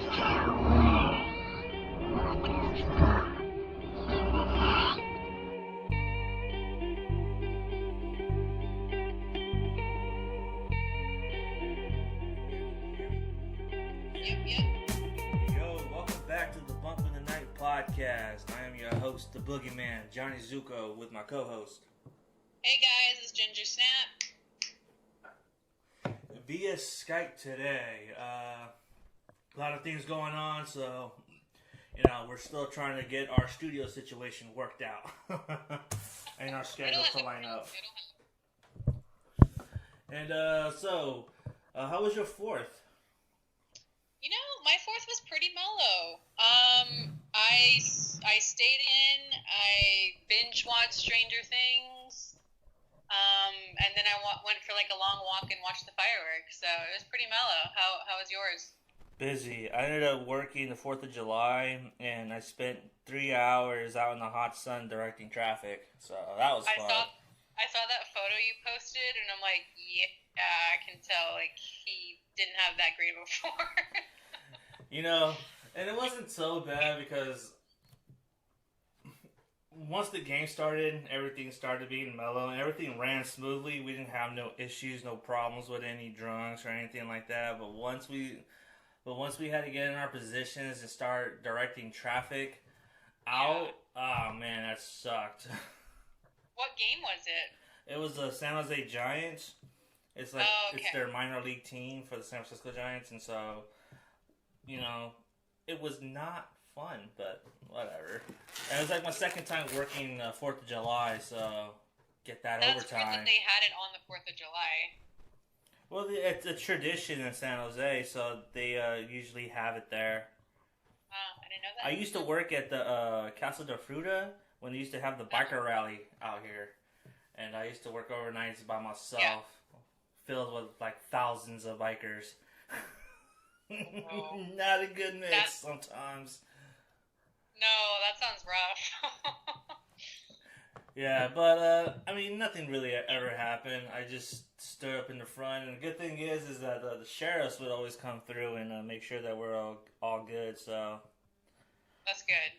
Yo, welcome back to the Bump in the Night podcast. I am your host, the Boogeyman, Johnny Zuko, with my co-host. Hey guys, it's Ginger Snap. Via Skype today. A lot of things going on, so we're still trying to get our studio situation worked out and our schedules to line up. And so, how was your 4th? My 4th was pretty mellow. I stayed in. I binge watched Stranger Things. And then I went for like a long walk and watched the fireworks. So it was pretty mellow. How was yours? Busy. I ended up working the 4th of July, and I spent 3 hours out in the hot sun directing traffic. So that was fun. I saw that photo you posted, and I'm like, yeah, I can tell. Like he didn't have that great of a 4. And it wasn't so bad because once the game started, everything started being mellow and everything ran smoothly. We didn't have no issues, no problems with any drunks or anything like that. But once we had to get in our positions and start directing traffic out, oh man, that sucked. What game was it? It was the San Jose Giants. It's like It's their minor league team for the San Francisco Giants, and so it was not fun, but whatever. And it was like my second time working 4th of July, so get that overtime. That's weird that they had it on the 4th of July. Well, it's a tradition in San Jose, so they usually have it there. I didn't know that. I used to work at the Casa de Fruta when they used to have the biker rally out here. And I used to work overnights by myself, filled with like thousands of bikers. Oh. Not a good mix sometimes. No, that sounds rough. Yeah, but nothing really ever happened. I just stood up in the front, and the good thing is that the sheriffs would always come through and make sure that we're all good. So that's good.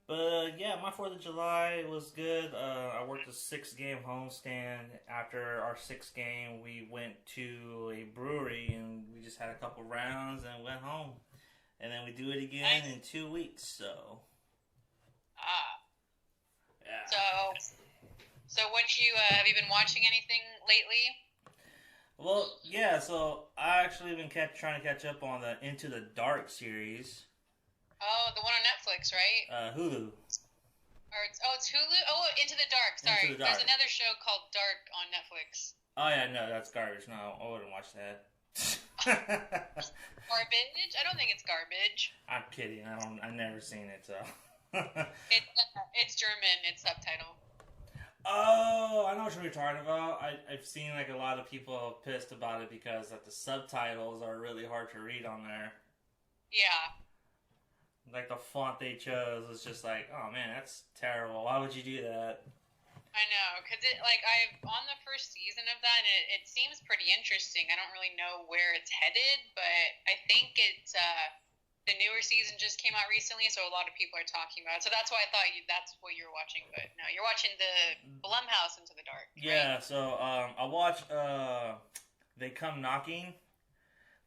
But yeah, my 4th of July was good. I worked a 6-game homestand. After our 6th game, we went to a brewery and we just had a couple rounds and went home. And then we do it again in 2 weeks. So yeah. So what have you been watching anything lately? Well, yeah. So I actually been trying to catch up on the Into the Dark series. Oh, the one on Netflix, right? Hulu. It's Hulu? Oh, Into the Dark. Sorry. Into the Dark. There's another show called Dark on Netflix. Oh, yeah, no, that's garbage. No, I wouldn't watch that. Garbage? I don't think it's garbage. I'm kidding. I've never seen it, so. It's German. It's subtitle. Oh, I know what you're talking about. I've seen like a lot of people pissed about it because like the subtitles are really hard to read on there. Yeah. Like the font they chose was just like, oh man, that's terrible. Why would you do that? I know, because I've on the first season of that, and it seems pretty interesting. I don't really know where it's headed, but I think it's the newer season just came out recently, so a lot of people are talking about it. So that's why I thought that's what you're watching, but no, you're watching the Blumhouse Into the Dark. Yeah, right? So I watched They Come Knocking.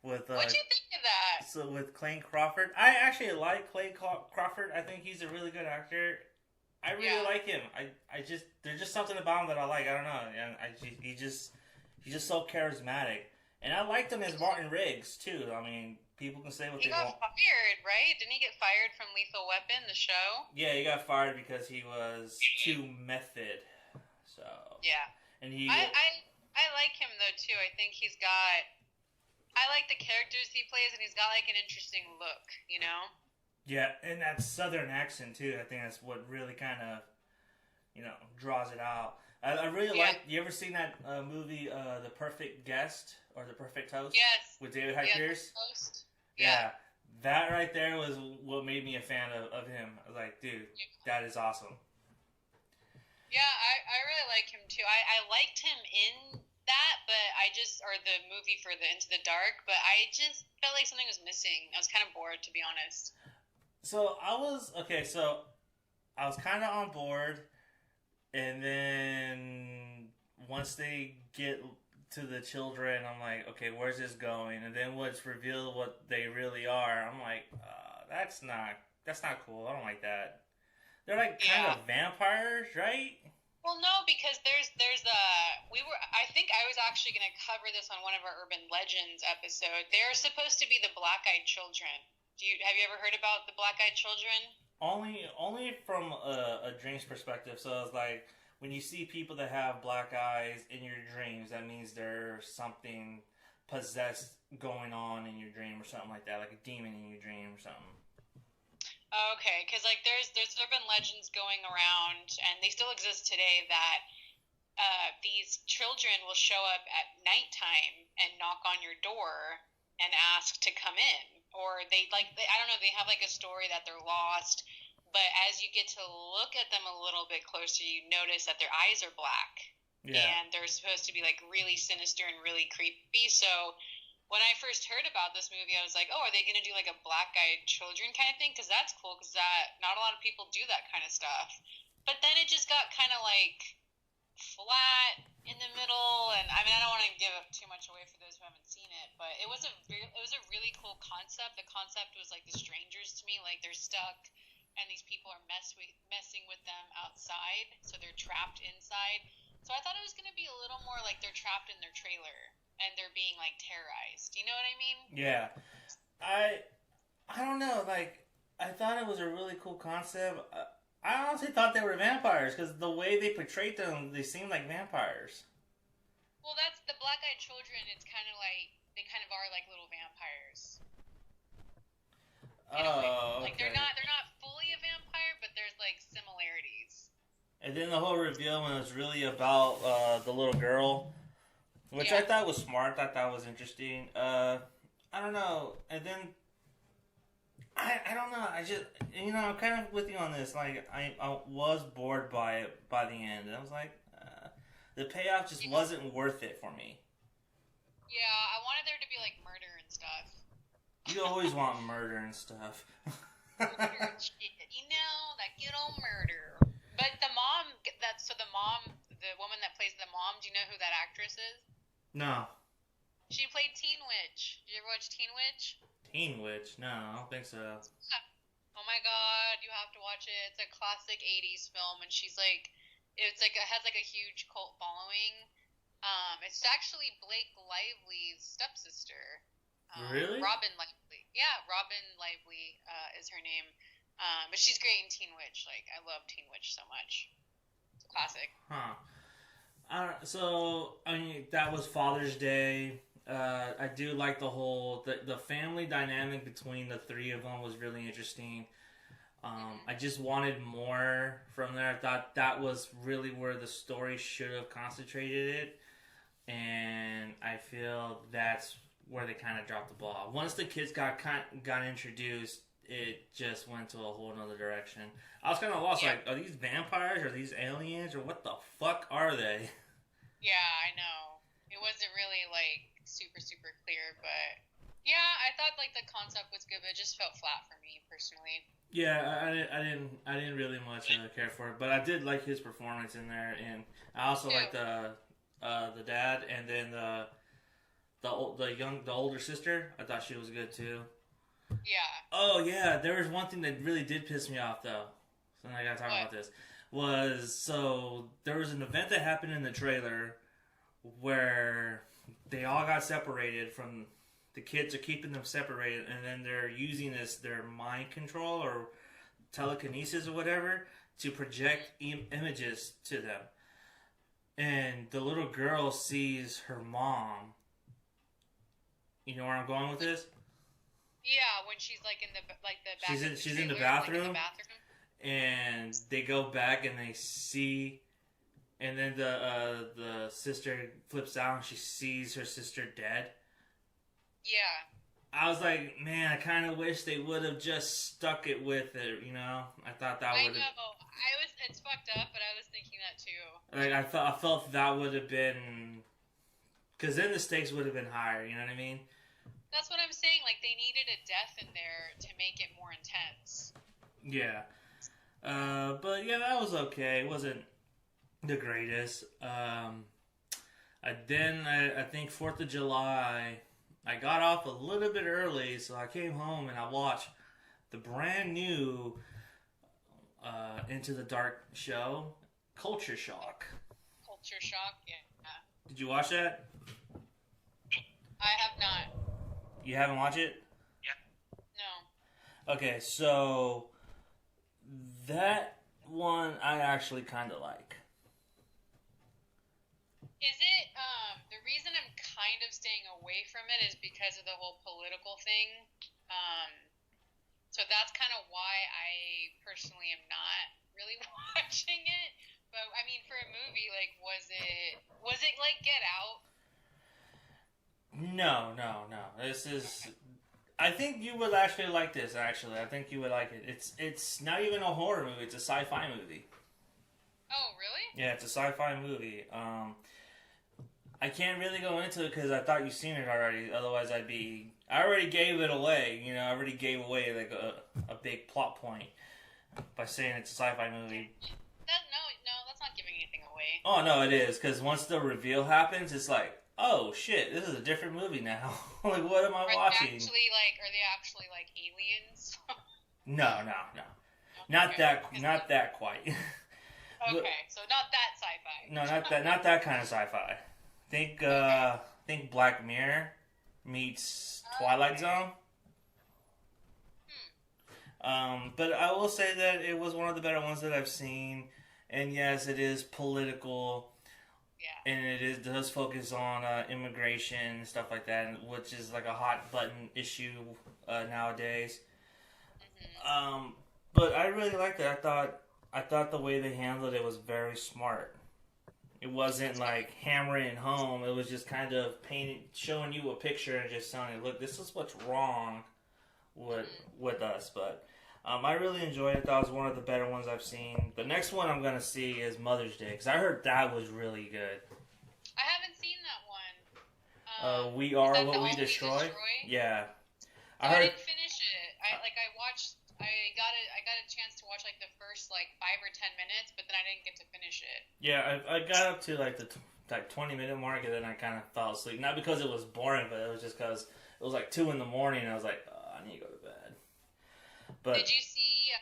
What'd you think of that? So with Clayne Crawford, I actually like Clayne Crawford. I think he's a really good actor. I really like him. There's just something about him that I like. I don't know, and he's just so charismatic. And I liked him as Martin Riggs too. I mean, people can say what they want. He got fired, right? Didn't he get fired from Lethal Weapon, the show? Yeah, he got fired because he was too method. So yeah, and I like him though too. I think I like the characters he plays, and he's got like an interesting look, you know? Yeah, and that southern accent too. I think that's what really kind of, draws it out. I really like. You ever seen that movie, The Perfect Guest or The Perfect Host? Yes. With David Hyde Pierce. Host. Yeah, that right there was what made me a fan of him. I was like, dude, that is awesome. Yeah, I really like him too. I liked him in that, but or the movie for the Into the Dark, but I just felt like something was missing. I was kind of bored, to be honest. So I was okay. So I was kind of on board, and then once they get to the children, I'm like, okay, where's this going? And then what's revealed what they really are, I'm like, that's not cool. I don't like that. They're like kind Yeah. of vampires, right? Well, no, because I think I was actually going to cover this on one of our Urban Legends episode. They're supposed to be the black-eyed children. Have you ever heard about the black-eyed children? Only from a dreams perspective. So it's like when you see people that have black eyes in your dreams, that means there's something possessed going on in your dream or something like that, like a demon in your dream or something. Okay, because like there's urban legends going around, and they still exist today that these children will show up at nighttime and knock on your door and ask to come in, or I don't know, they have like a story that they're lost, but as you get to look at them a little bit closer, you notice that their eyes are black, and they're supposed to be like really sinister and really creepy. So when I first heard about this movie, I was like, oh, are they going to do like a black-eyed children kind of thing? Because that's cool, because not a lot of people do that kind of stuff. But then it just got kind of like flat in the middle, and I mean, I don't want to give too much away for those who haven't seen it, but it was a really cool concept. The concept was like the strangers to me, like they're stuck, and these people are messing with them outside, so they're trapped inside. So I thought it was going to be a little more like they're trapped in their trailer and they're being like terrorized. You know what I mean? Yeah. I don't know. Like I thought it was a really cool concept. I honestly thought they were vampires because the way they portrayed them, they seemed like vampires. Well, that's the black-eyed children. It's kind of like they kind of are like little vampires. Oh, like okay. they're not fully a vampire, but there's like similarities. And then the whole reveal when it was really about the little girl, which I thought was smart. I thought was interesting. I don't know. And then I don't know. I just I'm kind of with you on this. Like I was bored by it by the end. And I was like, the payoff just wasn't worth it for me. Yeah, I wanted there to be like murder and stuff. You always want murder and stuff. Murder and shit, that good old murder. But the woman that plays the mom, do you know who that actress is? No. She played Teen Witch. Did you ever watch Teen Witch? Teen Witch? No, I don't think so. Oh my god, you have to watch it. It's a classic 80s film, and it has like a huge cult following. It's actually Blake Lively's stepsister. Really? Robin Lively. Yeah, Robin Lively is her name. But she's great in Teen Witch. Like, I love Teen Witch so much. It's a classic. Huh. So, I mean, that was Father's Day. I do like the family dynamic between the three of them was really interesting. I just wanted more from there. I thought that was really where the story should have concentrated it. And I feel that's where they kind of dropped the ball. Once the kids got introduced, it just went to a whole nother direction. I was kind of lost. Like, are these vampires? Are these aliens? Or what the fuck are they? Yeah, I know. It wasn't really, like, super, super clear, but yeah, I thought, like, the concept was good, but it just felt flat for me, personally. Yeah, I didn't really much care for it, but I did like his performance in there, and I also liked the dad, and then the older sister. I thought she was good too. Yeah. Oh yeah, there was one thing that really did piss me off though. So I gotta talk about this. There was an event that happened in the trailer where they all got separated from. The kids are keeping them separated, and then they're using their mind control or telekinesis or whatever to project images to them. And the little girl sees her mom. You know where I'm going with this? Yeah, when she's like in the back. She's in the bathroom. And they go back and they see, and then the sister flips out and she sees her sister dead. Yeah. I was like, man, I kind of wish they would have just stuck it with it, you know? I thought that would have... I know. It's fucked up, but I was thinking that too. Like, I felt that would have been Because then the stakes would have been higher, you know what I mean? That's what I'm saying. Like, they needed a death in there to make it more intense. Yeah. But yeah, that was okay. It wasn't the greatest. I think 4th of July, I got off a little bit early, so I came home and I watched the brand new Into the Dark show, Culture Shock. Culture Shock, yeah. Did you watch that? I have not. You haven't watched it? No. Okay, so that one I actually kind of like. Is it, the reason I'm kind of staying away from it is because of the whole political thing. So that's kind of why I personally am not really watching it. But, I mean, for a movie, like, was it like Get Out? No. This is. I think you would actually like this. Actually, I think you would like it. It's not even a horror movie. It's a sci-fi movie. Oh, really? Yeah, it's a sci-fi movie. I can't really go into it because I thought you've seen it already. Otherwise, I already gave it away. You know, I already gave away like a big plot point by saying it's a sci-fi movie. No, that's not giving anything away. Oh no, it is, because once the reveal happens, it's like, oh shit, this is a different movie now. Like, what am I watching? Are they actually like aliens? No. Okay. Not that quite. Okay, so not that sci-fi. No, not that kind of sci-fi. Think Black Mirror meets Twilight Zone. But I will say that it was one of the better ones that I've seen. And yes, it is political. Yeah. And does focus on immigration and stuff like that, which is like a hot button issue nowadays. Mm-hmm. But I really liked it. I thought the way they handled it was very smart. It wasn't like hammering it home. It was just kind of showing you a picture and just telling you, look, this is what's wrong with us. But I really enjoyed it. That was one of the better ones I've seen. The next one I'm going to see is Mother's Day, because I heard that was really good. I haven't seen that one. We Are What We Destroy? Yeah. I didn't finish it. I got a chance to watch like the first like 5 or 10 minutes, but then I didn't get to finish it. Yeah, I got up to like the 20-minute mark, and then I kind of fell asleep. Not because it was boring, but it was just because it was like 2 in the morning, and I was like, I need to go to bed. But did you see?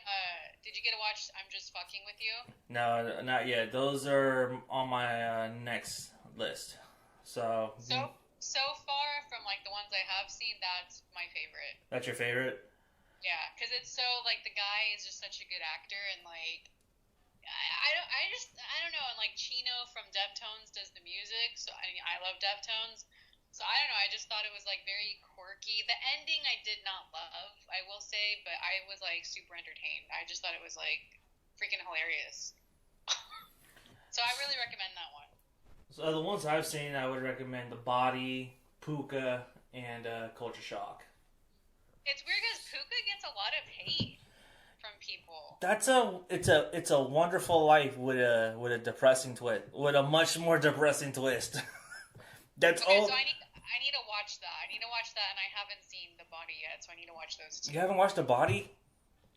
Did you get to watch I'm Just Fucking With You? No, not yet. Those are on my next list. So far from like the ones I have seen, that's my favorite. That's your favorite? Yeah, because it's so like the guy is just such a good actor, and like I don't know, and like Chino from Deftones does the music, so I love Deftones. So I don't know, I just thought it was like very quirky. The ending I did not love, I will say, but I was like super entertained. I just thought it was like freaking hilarious. So I really recommend that one. So the ones I've seen, I would recommend The Body, Puka, and Culture Shock. It's weird because Puka gets a lot of hate from people. It's a Wonderful Life with a depressing twist, with a much more depressing twist. That's okay, all. So I need to watch that. I need to watch that, and I haven't seen The Body yet, so I need to watch those two. You haven't watched The Body?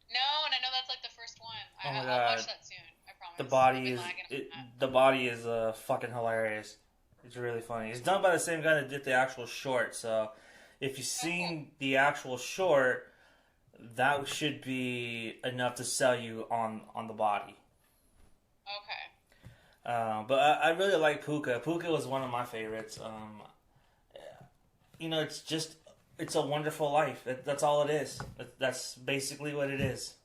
No, and I know that's like the first one. Oh my God. I'll watch that soon. I promise. The Body is fucking hilarious. It's really funny. It's done by the same guy that did the actual short, so if you've seen the actual short, that should be enough to sell you on The Body. Okay. But I really like Puka. Puka was one of my favorites. It's a wonderful life. That's all it is. That's basically what it is.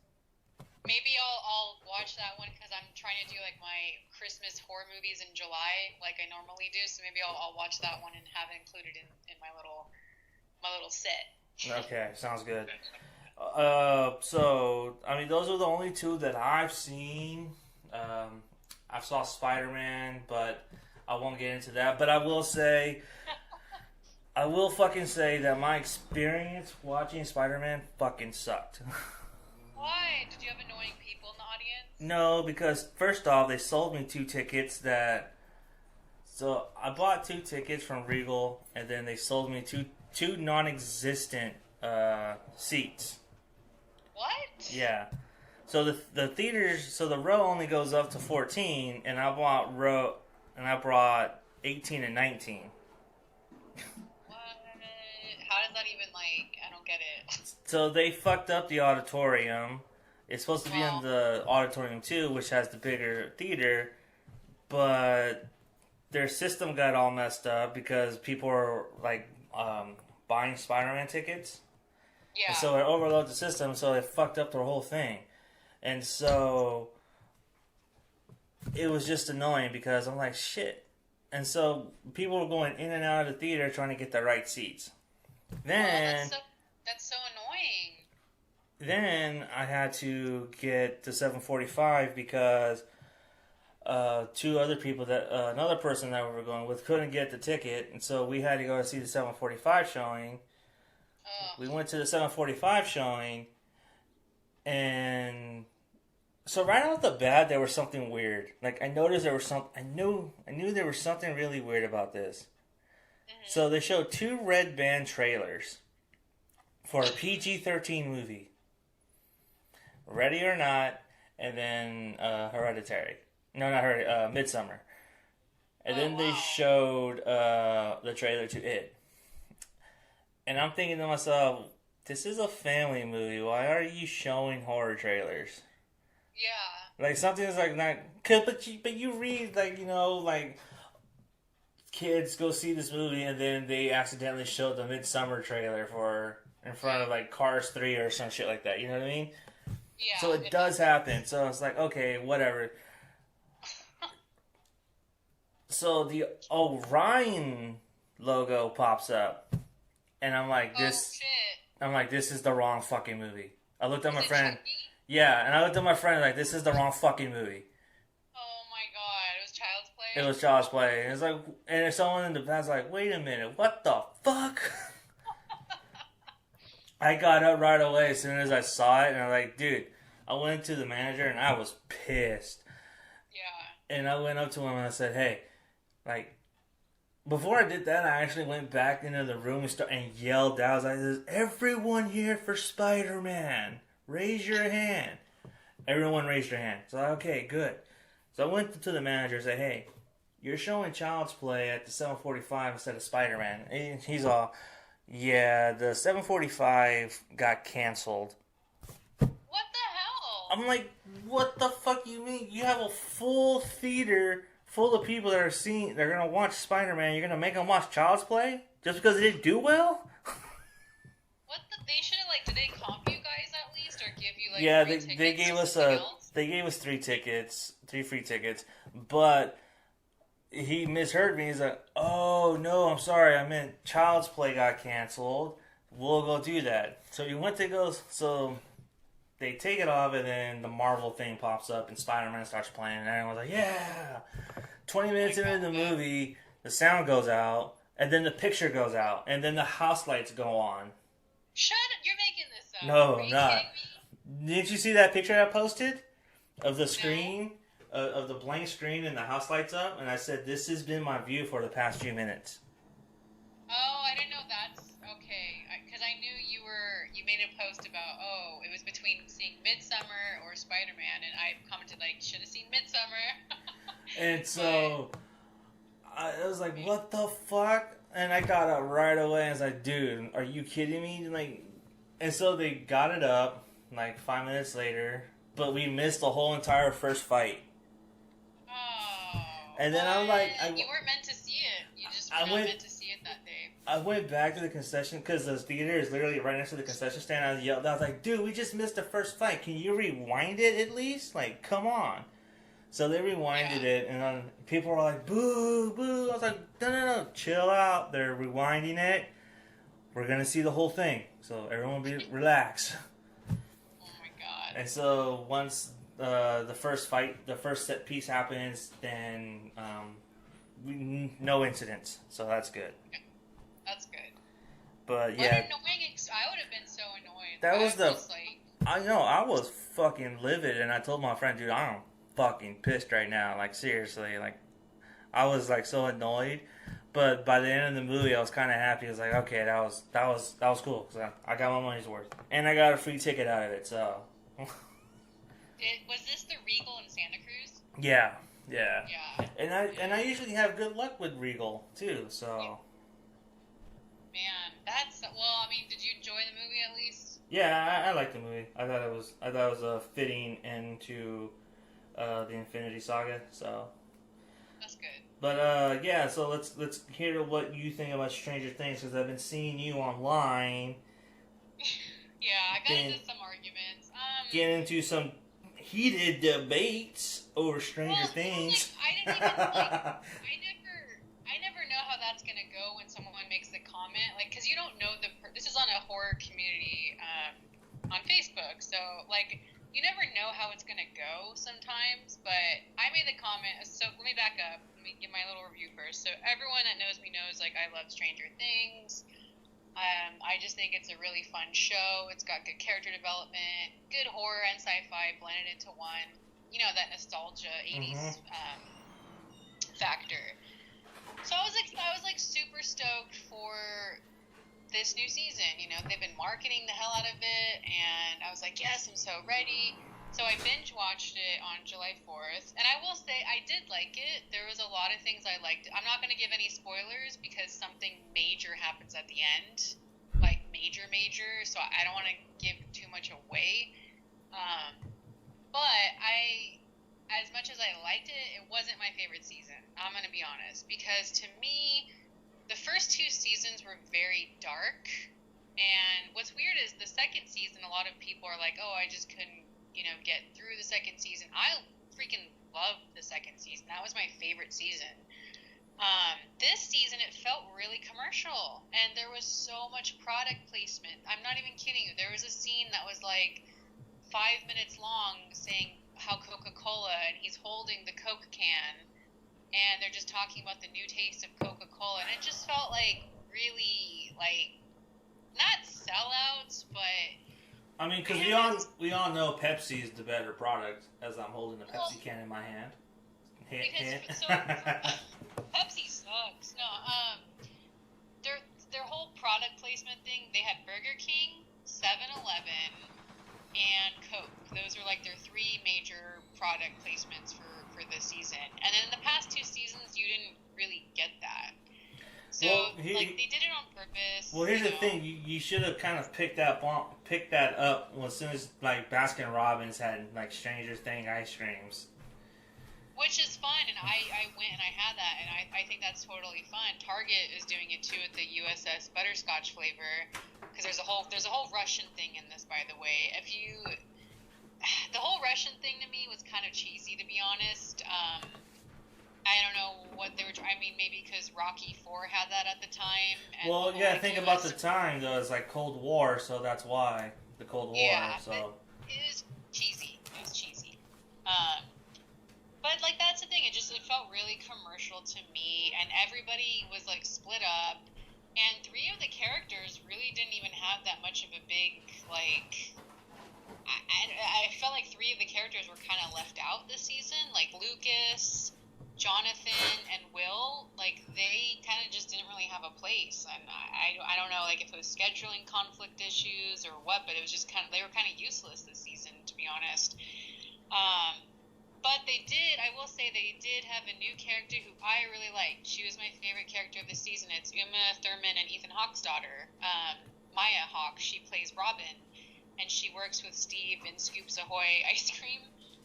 Maybe I'll watch that one because I'm trying to do like my Christmas horror movies in July, like I normally do. So maybe I'll watch that one and have it included in my little set. Okay, sounds good. So I mean, those are the only two that I've seen. I saw Spider-Man, but I won't get into that. But I will fucking say that my experience watching Spider-Man fucking sucked. Why? Did you have annoying people in the audience? No, because first off, they sold me 2 tickets that So I bought 2 tickets from Regal, and then they sold me two non-existent seats. What? Yeah. So the theaters, so the row only goes up to 14, and I brought 18 and 19. What? How does that even, like, I don't get it. So they fucked up the auditorium. It's supposed to be in the auditorium too, which has the bigger theater, but their system got all messed up because people are like buying Spider-Man tickets. Yeah. And so it overloaded the system, so it fucked up their whole thing. And so it was just annoying because I'm like, shit. And so people were going in and out of the theater trying to get the right seats. Then that's so annoying. Then I had to get the 7:45 because 2 other people another person that we were going with couldn't get the ticket, and so we had to go to see the 7:45 showing. We went to the 7:45 showing, and so right off the bat there was something weird. Like I noticed there was I knew there was something really weird about this. Mm-hmm. So they showed 2 red band trailers for a PG-13 movie. Ready or Not, and then Hereditary. No, not Hereditary, Midsomer. And then they showed the trailer to It. And I'm thinking to myself, this is a family movie. Why are you showing horror trailers? Yeah. Like, something is like not... But you read, like, you know, like... Kids go see this movie, and then they accidentally show the Midsomer trailer in front of, like, Cars 3 or some shit like that. You know what I mean? Yeah. So it does happen. So it's like, okay, whatever. So the Orion logo pops up, and I'm like, this is the wrong fucking movie. I looked at my friend. Chucky? Yeah, and I looked at my friend like, this is the wrong fucking movie. Oh my god, it was Child's Play? It was Child's Play. And it's like, and someone in the past like, wait a minute, what the fuck? I got up right away as soon as I saw it, and I'm like, dude, I went to the manager, and I was pissed. Yeah. And I went up to him, and I said, hey, like, before I did that, I actually went back into the room and yelled out. I was like, is everyone here for Spider-Man? Raise your hand. Everyone raised their hand. So, okay, good. So I went to the manager and said, hey, you're showing Child's Play at the 7:45 instead of Spider-Man. And he's all... Yeah, the 7:45 got canceled. What the hell? I'm like, what the fuck you mean? You have a full theater full of people they're gonna watch Spider-Man. You're gonna make them watch Child's Play just because it didn't do well? They should have, like, did they comp you guys at least or give you, like, yeah, free they gave us they gave us 3 free tickets, but he misheard me. He's like, oh, no, I'm sorry. I meant Child's Play got canceled. We'll go do that. So he went to go... So they take it off, and then the Marvel thing pops up, and Spider-Man starts playing, and everyone's like, yeah! 20 minutes into the movie, the sound goes out, and then the picture goes out, and then the house lights go on. Shut up! You're making this up. No, Are I'm you not. kidding me? Didn't you see that picture I posted? Of the screen? Of the blank screen and the house lights up, and I said, this has been my view for the past few minutes. Oh, I didn't know that's okay. Because I knew you made a post about, it was between seeing Midsomer or Spider-Man, and I commented, like, should have seen Midsomer. And so, I was like, what the fuck? And I got up right away, and I was like, dude, are you kidding me? Like, and so they got it up, like, 5 minutes later, but we missed the whole entire first fight. And then I'm like... you weren't meant to see it. You just were not meant to see it that day. I went back to the concession, because the theater is literally right next to the concession stand. I yelled, I was like, dude, we just missed the first fight. Can you rewind it at least? Like, come on. So they rewinded it, and people were like, boo, boo. I was like, no, chill out. They're rewinding it. We're going to see the whole thing. So everyone relax. Oh my god. And so once... the first set piece happens, then no incidents, so that's good. That's good. But yeah, what annoying! I would have been so annoyed. That was I know, I was fucking livid, and I told my friend, dude, I'm fucking pissed right now. Like seriously, like I was like so annoyed. But by the end of the movie, I was kind of happy. I was like, okay, that was cool because I got my money's worth, and I got a free ticket out of it. So, Was this the Regal in Santa Cruz? yeah. Yeah. And I usually have good luck with Regal too. So, man, that's well. I mean, did you enjoy the movie at least? yeah, I liked the movie. I thought it was a fitting end to the Infinity Saga. So. That's good. But yeah, so let's hear what you think about Stranger Things because I've been seeing you online. Yeah, I got into some arguments. Get into some heated debates over Stranger Things. Like, I never know how that's gonna go when someone makes the comment, like, because you don't know this is on a horror community on Facebook, so like. You never know how it's going to go sometimes, but I made the comment, so let me back up. Let me give my little review first. So everyone that knows me knows, like, I love Stranger Things. I just think it's a really fun show. It's got good character development, good horror and sci-fi blended into one. You know, that nostalgia 80s factor. So I was like super stoked for this new season. You know, they've been marketing the hell out of it, and I was like, yes, I'm so ready. So I binge watched it on July 4th, and I will say I did like it. There was a lot of things I liked. I'm not going to give any spoilers because something major happens at the end, like major, so I don't want to give too much away. But as much as I liked it, it wasn't my favorite season. I'm going to be honest, because to me, the first two seasons were very dark, and what's weird is the second season, a lot of people are like, oh, I just couldn't, get through the second season. I freaking loved the second season. That was my favorite season. This season, it felt really commercial, and there was so much product placement. I'm not even kidding you. There was a scene that was like 5 minutes long saying how Coca-Cola, and he's holding the Coke can, and they're just talking about the new taste of Coca-Cola, and it just felt like really, like, not sellouts, but... I mean, because we all know Pepsi is the better product, as I'm holding the Pepsi can in my hand. Pepsi sucks. No, their whole product placement thing, they had Burger King, 7-Eleven, and Coke. Those were like their three major product placements for this season. And then in the past two seasons, you didn't really get that. So, they did it on purpose. Well, here's the thing. You should have kind of picked that up as soon as, like, Baskin Robbins had, like, Stranger Things ice creams. Which is fun, and I went and I had that, and I think that's totally fun. Target is doing it, too, with the USS Butterscotch flavor, because there's a whole Russian thing in this, by the way. The whole Russian thing to me was kind of cheesy, to be honest. I don't know what they were trying. I mean, maybe because Rocky IV had that at the time. And well, yeah, think about the time, though. It's like Cold War, so that's why. The Cold War, yeah, so. But it was cheesy. But, like, that's the thing. It felt really commercial to me, and everybody was, like, split up. And three of the characters really didn't even have that much of a big, like... I felt like three of the characters were kind of left out this season. Like, Lucas, Jonathan, and Will, like, they kind of just didn't really have a place. And I don't know, like, if it was scheduling conflict issues or what, but it was just they were kind of useless this season, to be honest. But I will say they did have a new character who I really liked. She was my favorite character of the season. It's Uma Thurman and Ethan Hawke's daughter, Maya Hawke. She plays Robin, and she works with Steve in Scoops Ahoy ice cream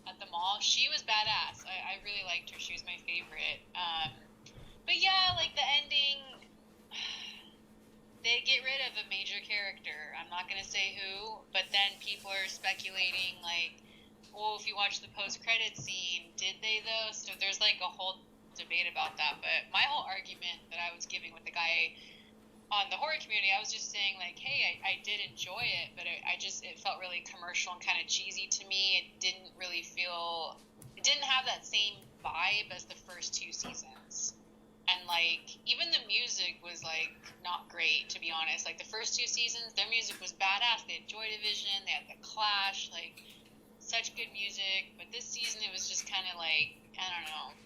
at the mall. She was badass. I really liked her. She was my favorite. But yeah, like the ending, they get rid of a major character. I'm not going to say who, but then people are speculating, like, well, if you watch the post-credit scene, did they though? So there's like a whole debate about that. But my whole argument that I was giving with the guy on the horror community, I was just saying, like, hey, I did enjoy it, but it felt really commercial and kind of cheesy to me. It didn't have that same vibe as the first two seasons. And, like, even the music was, like, not great, to be honest. Like, the first two seasons, their music was badass. They had Joy Division, they had The Clash, like, such good music. But this season, it was just kind of, like, I don't know.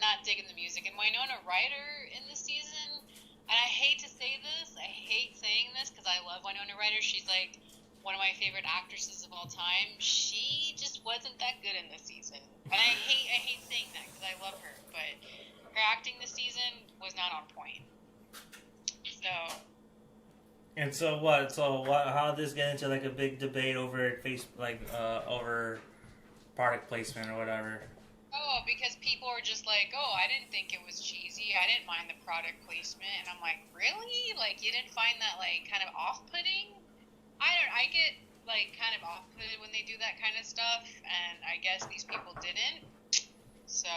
not digging the music. And Winona Ryder in the season, and I hate to say this, I hate saying this because I love Winona Ryder. She's like one of my favorite actresses of all time. She just wasn't that good in this season, and I hate saying that because I love her, but her acting this season was not on point. So. And so what? How did this get into like a big debate over over product placement or whatever? Oh, because people are just like, oh, I didn't think it was cheesy. I didn't mind the product placement, and I'm like, really? Like, you didn't find that like kind of off-putting? I get like kind of off-putted when they do that kind of stuff, and I guess these people didn't. So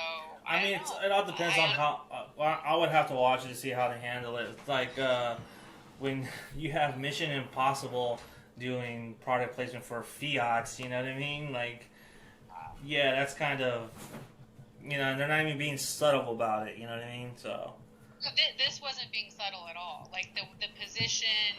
I mean, it all depends on how. I would have to watch it to see how they handle it. It's like when you have Mission Impossible doing product placement for Fiats, you know what I mean? Like, yeah, that's kind of, they're not even being subtle about it, you know what I mean? So this wasn't being subtle at all. Like the position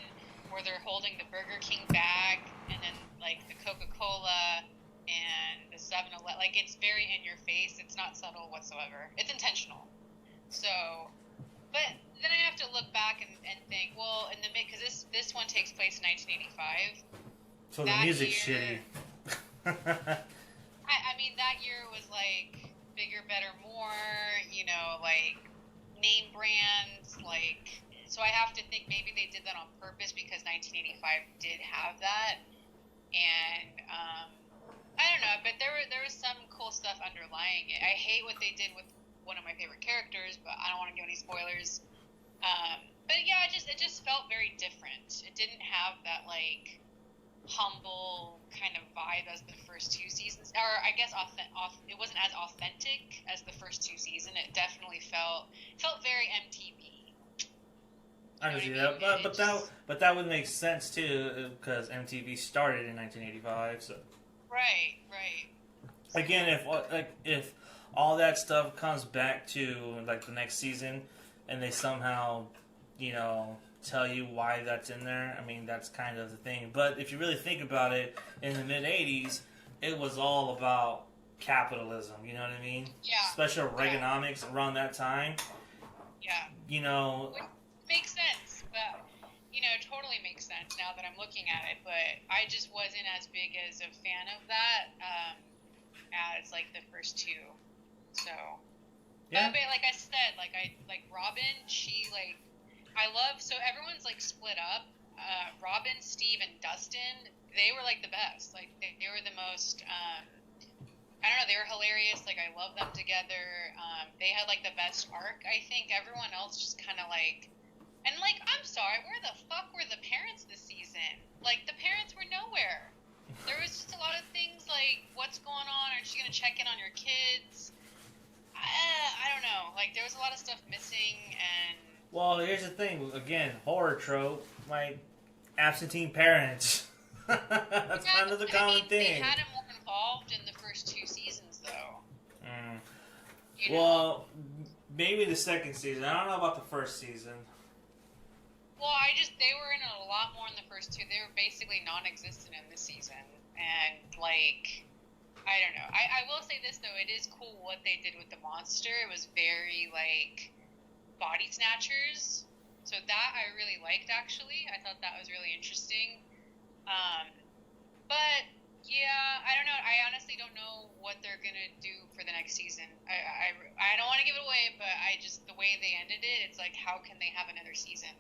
where they're holding the Burger King bag and then like the Coca-Cola and the 7-Eleven, like it's very in your face. It's not subtle whatsoever. It's intentional. So, but then I have to look back and think, well, because this one takes place in 1985. So the music's shitty. I mean, that year was like bigger, better, more, like name brands, like, so I have to think maybe they did that on purpose because 1985 did have that. And, I don't know, but there was some cool stuff underlying it. I hate what they did with one of my favorite characters, but I don't want to give any spoilers. But yeah, it just felt very different. It didn't have that like humble kind of vibe as the first two seasons, or I guess it wasn't as authentic as the first two seasons. It definitely felt very MTV. I can see that, but that would make sense too because MTV started in 1985. So right. Again, if all that stuff comes back to like the next season, and they somehow, tell you why that's in there, I mean, that's kind of the thing. But if you really think about it, in the mid-'80s, it was all about capitalism, you know what I mean? Yeah. Especially Reaganomics around that time. Yeah. Which makes sense, but, totally makes sense now that I'm looking at it, but I just wasn't as big as a fan of that as, like, the first two. So... Yeah. But like I said, like Robin, she like, I love, so everyone's like split up. Robin, Steve, and Dustin, they were like the best. Like they were the most, I don't know, they were hilarious. Like I love them together. They had like the best arc. I think everyone else just kind of like, and like, I'm sorry, where the fuck were the parents this season? Like the parents were nowhere. There was just a lot of things like, what's going on? Aren't you gonna check in on your kids? I don't know. Like, there was a lot of stuff missing, and... Well, here's the thing. Again, horror trope. Like, absentee parents. That's kind of the common thing. They had him more involved in the first two seasons, though. Well, maybe the second season. I don't know about the first season. Well, they were in a lot more in the first two. They were basically non-existent in this season. And, like... I don't know. I will say this, though. It is cool what they did with the monster. It was very, like, body snatchers. So that I really liked, actually. I thought that was really interesting. But, yeah, I don't know. I honestly don't know what they're going to do for the next season. I don't want to give it away, but the way they ended it, it's like, how can they have another season?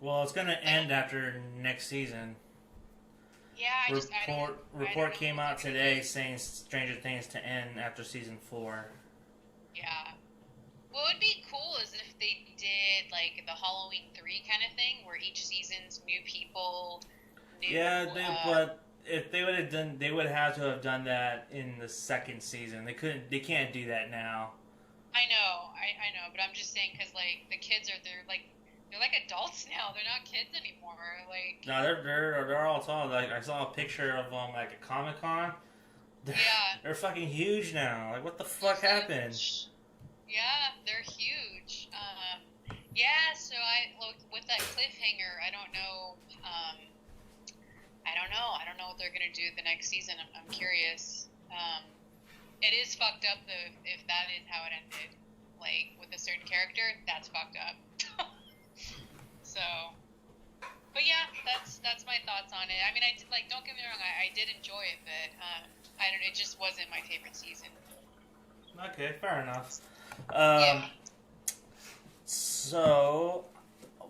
Well, it's going to end after next season. Yeah, report came out today saying Stranger Things to end after season 4. Yeah. What would be cool is if they did like the Halloween 3 kind of thing, where each season's new people. But if they would have done, they would have to have done that in the second season. They couldn't. They can't do that now. I know, but I'm just saying because like the kids they're like adults now. They're not kids anymore. Like no, they're all tall. Like I saw a picture of them like at Comic-Con. They're fucking huge now. Like what the fuck happened? Yeah, they're huge. So with that cliffhanger, I don't know. I don't know what they're gonna do the next season. I'm curious. it is fucked up though if that is how it ended. Like with a certain character, that's fucked up. So, but yeah, that's my thoughts on it. I mean, don't get me wrong, I did enjoy it, but I don't. It just wasn't my favorite season. Okay, fair enough. Yeah. So,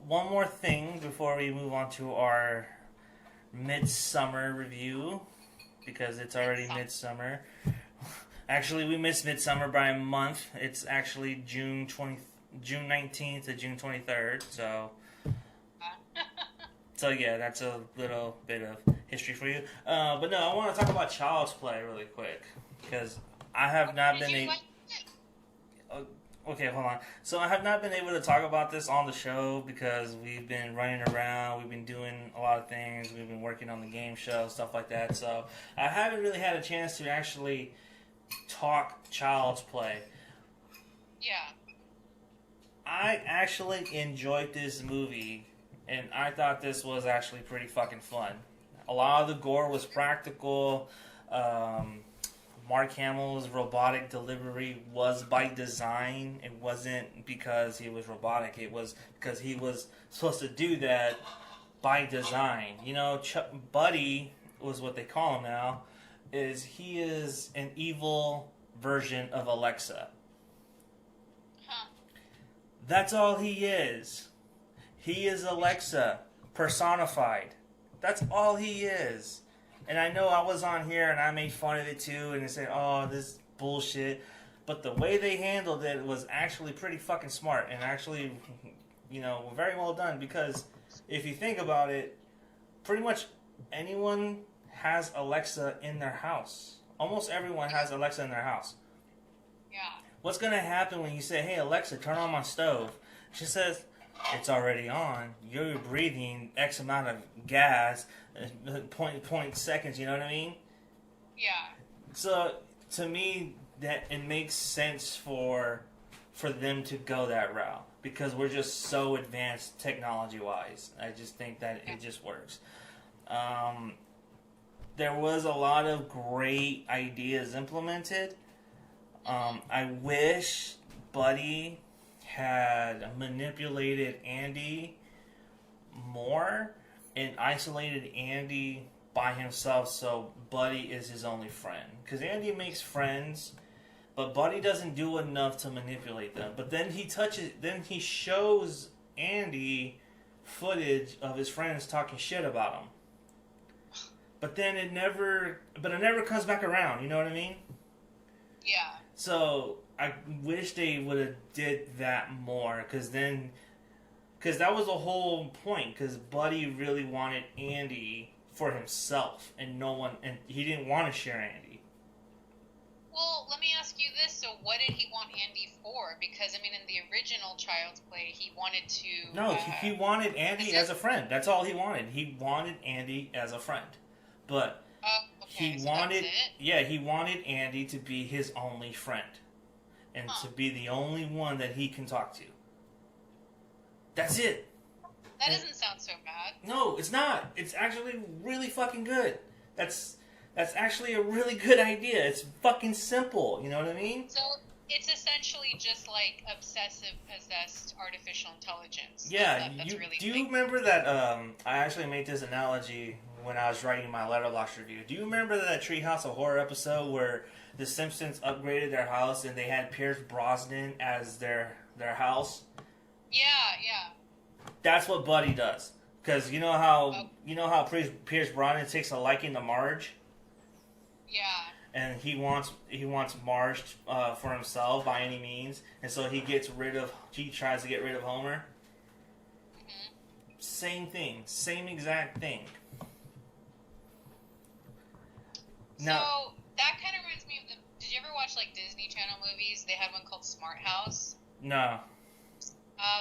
one more thing before we move on to our Midsomer review, because it's already Midsomer. Actually, we missed Midsomer by a month. It's actually June 19th to June 23rd. So yeah, that's a little bit of history for you. But no, I want to talk about Child's Play really quick because I have not been able. Okay, hold on. So I have not been able to talk about this on the show because we've been running around, we've been doing a lot of things, we've been working on the game show, stuff like that. So I haven't really had a chance to actually talk Child's Play. Yeah. I actually enjoyed this movie, and I thought this was actually pretty fucking fun. A lot of the gore was practical. Mark Hamill's robotic delivery was by design. It wasn't because he was robotic. It was because he was supposed to do that by design. You know, Buddy was what they call him now. He is an evil version of Alexa. Huh. That's all he is. He is Alexa personified. That's all he is. And I know I was on here and I made fun of it too, and they said, "Oh, this bullshit." But the way they handled it was actually pretty fucking smart, and actually, very well done. Because if you think about it, pretty much anyone has Alexa in their house. Almost everyone has Alexa in their house. Yeah. What's gonna happen when you say, "Hey Alexa, turn on my stove"? She says, "It's already on. You're breathing X amount of gas, point seconds." You know what I mean? Yeah. So to me, that it makes sense for them to go that route because we're just so advanced technology wise. I just think that it just works. There was a lot of great ideas implemented. I wish Buddy had manipulated Andy more and isolated Andy by himself so Buddy is his only friend. Because Andy makes friends, but Buddy doesn't do enough to manipulate them. But then he shows Andy footage of his friends talking shit about him. But then it never comes back around, you know what I mean? Yeah. So I wish they would have did that more, because that was the whole point. Because Buddy really wanted Andy for himself, and he didn't want to share Andy. Well, let me ask you this: so, what did he want Andy for? Because I mean, in the original Child's Play, he wanted to. No, he wanted Andy as a friend. That's all he wanted. He wanted Andy as a friend, but. Okay, He wanted Andy to be his only friend. And to be the only one that he can talk to. That's it. That doesn't sound so bad. No, it's not. It's actually really fucking good. That's actually a really good idea. It's fucking simple, you know what I mean? So it's essentially just like obsessive possessed artificial intelligence. Yeah, that's really do you remember that I actually made this analogy when I was writing my Letterboxd review. Do you remember that Treehouse of Horror episode where the Simpsons upgraded their house and they had Pierce Brosnan as their house? Yeah. That's what Buddy does. Because you know how Pierce Brosnan takes a liking to Marge? Yeah. And he wants Marge for himself by any means, and so he tries to get rid of Homer. Mm-hmm. Same thing, same exact thing. So that kind of reminds me of did you ever watch like Disney Channel movies? They had one called Smart House. No.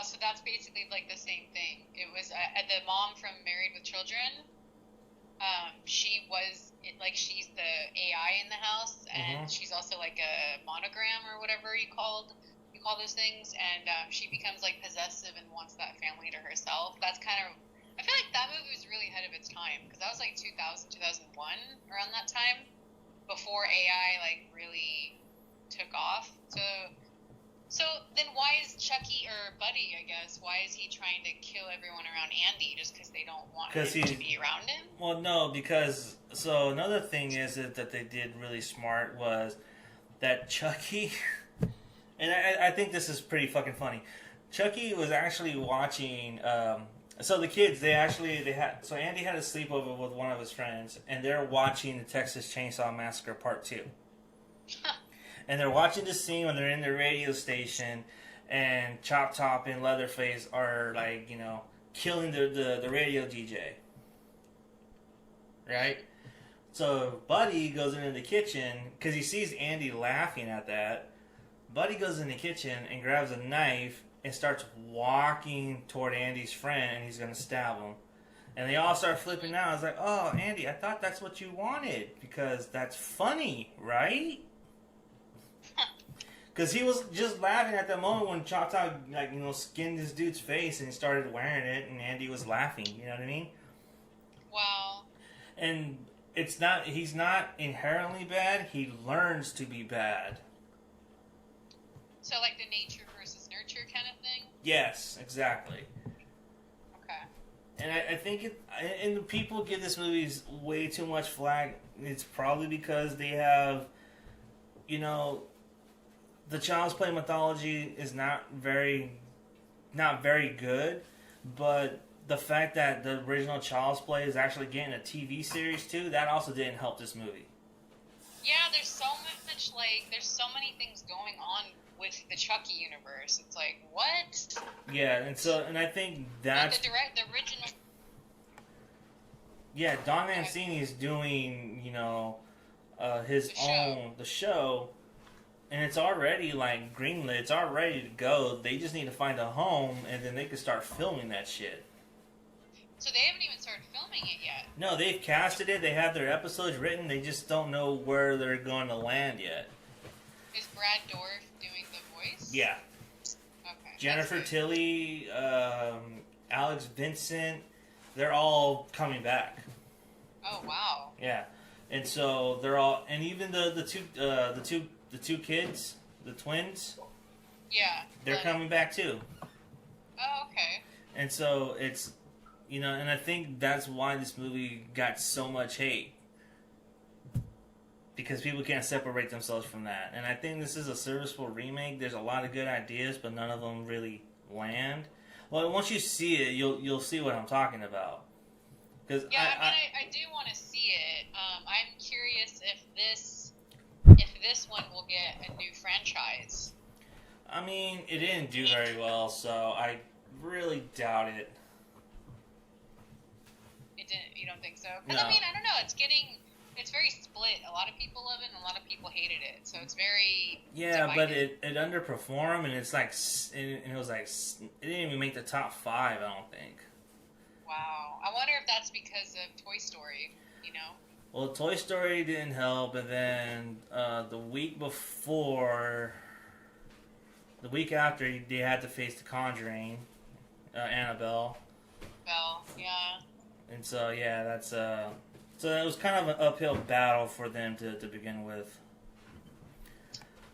So that's basically like the same thing. It was the mom from Married with Children. She's the AI in the house, and she's also like a monogram or whatever you call those things, and she becomes like possessive and wants that family to herself. That's kind of, I feel like that movie was really ahead of its time, because that was like 2000, 2001, around that time, before AI like really took off. So then why is Chucky, or Buddy, I guess, why is he trying to kill everyone around Andy just because they don't want him to be around him? Well, no, because, so another thing is that they did really smart was that Chucky, and I think this is pretty fucking funny. Chucky was actually watching, so the kids, so Andy had a sleepover with one of his friends, and they're watching the Texas Chainsaw Massacre Part 2. And they're watching the scene when they're in the radio station, and Chop Top and Leatherface are, like, you know, killing the radio DJ. Right? So Buddy goes into the kitchen, because he sees Andy laughing at that. Buddy goes in the kitchen and grabs a knife and starts walking toward Andy's friend, and he's going to stab him. And they all start flipping out. It's like, oh, Andy, I thought that's what you wanted, because that's funny, right? Because he was just laughing at that moment when Chop Top, like, you know, skinned this dude's face and he started wearing it, and Andy was laughing. You know what I mean? Wow. And he's not inherently bad. He learns to be bad. So, like the nature versus nurture kind of thing? Yes, exactly. Okay. And I think and the people give this movie way too much flack. It's probably because they have, you know, the Child's Play mythology is not very good, but the fact that the original Child's Play is actually getting a TV series too, that also didn't help this movie. Yeah, there's so many things going on with the Chucky universe. It's like, what? Yeah, and I think that's the original. Yeah, Don Mancini is doing, you know, the show. And it's already, like, greenlit. It's all ready to go. They just need to find a home, and then they can start filming that shit. So they haven't even started filming it yet? No, they've casted it. They have their episodes written. They just don't know where they're going to land yet. Is Brad Dourif doing the voice? Yeah. Okay. Jennifer Tilly, Alex Vincent, they're all coming back. Oh, wow. Yeah. And so they're all, and even the two kids, the twins, yeah, they're coming back too. Oh, okay. And so it's, you know, and I think that's why this movie got so much hate. Because people can't separate themselves from that. And I think this is a serviceable remake. There's a lot of good ideas, but none of them really land. Well, once you see it, you'll see what I'm talking about. Cause yeah, I do want to see it. I'm curious if this one will get a new franchise. I mean, it didn't do very well, so I really doubt it. It didn't? You don't think so? Because, No. I mean, I don't know. It's very split. A lot of people love it, and a lot of people hated it. So it's very Yeah, divided. but it underperformed, and it's like, and it was like, it didn't even make the top 5, I don't think. Wow. I wonder if that's because of Toy Story, you know? Well, Toy Story didn't help, and then the week after, they had to face The Conjuring, Annabelle. Well, yeah. And so, yeah, that's, so it was kind of an uphill battle for them to begin with.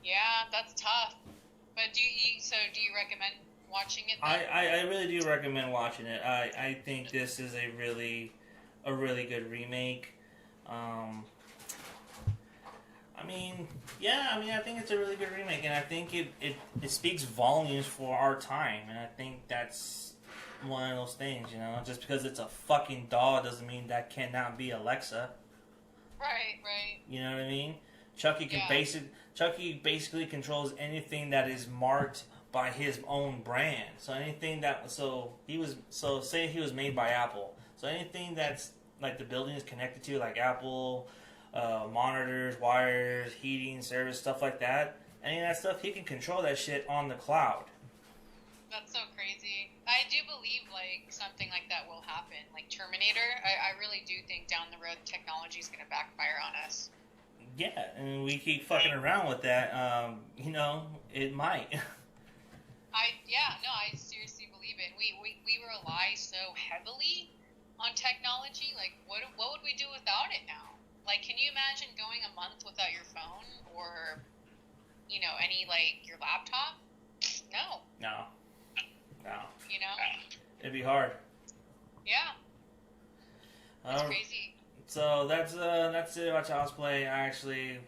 Yeah, that's tough. But do you recommend watching it then? I really do recommend watching it. I think this is a really good remake. I think it's a really good remake, and I think it speaks volumes for our time, and I think that's one of those things, you know, just because it's a fucking doll doesn't mean that cannot be Alexa. Right. You know what I mean? Chucky basically controls anything that is marked by his own brand. So anything say he was made by Apple. So anything that's like the building is connected to, like Apple, monitors, wires, heating, service, stuff like that. Any of that stuff, he can control that shit on the cloud. That's so crazy. I do believe, like, something like that will happen. Like Terminator, I really do think down the road technology is going to backfire on us. Yeah, and we keep fucking around with that. You know, it might. I seriously believe it. We rely so heavily on technology. Like, what would we do without it now? Like, can you imagine going a month without your phone or any like your laptop. No. No. You know. It'd be hard. Yeah. It's crazy. So that's it about Child's Play. I actually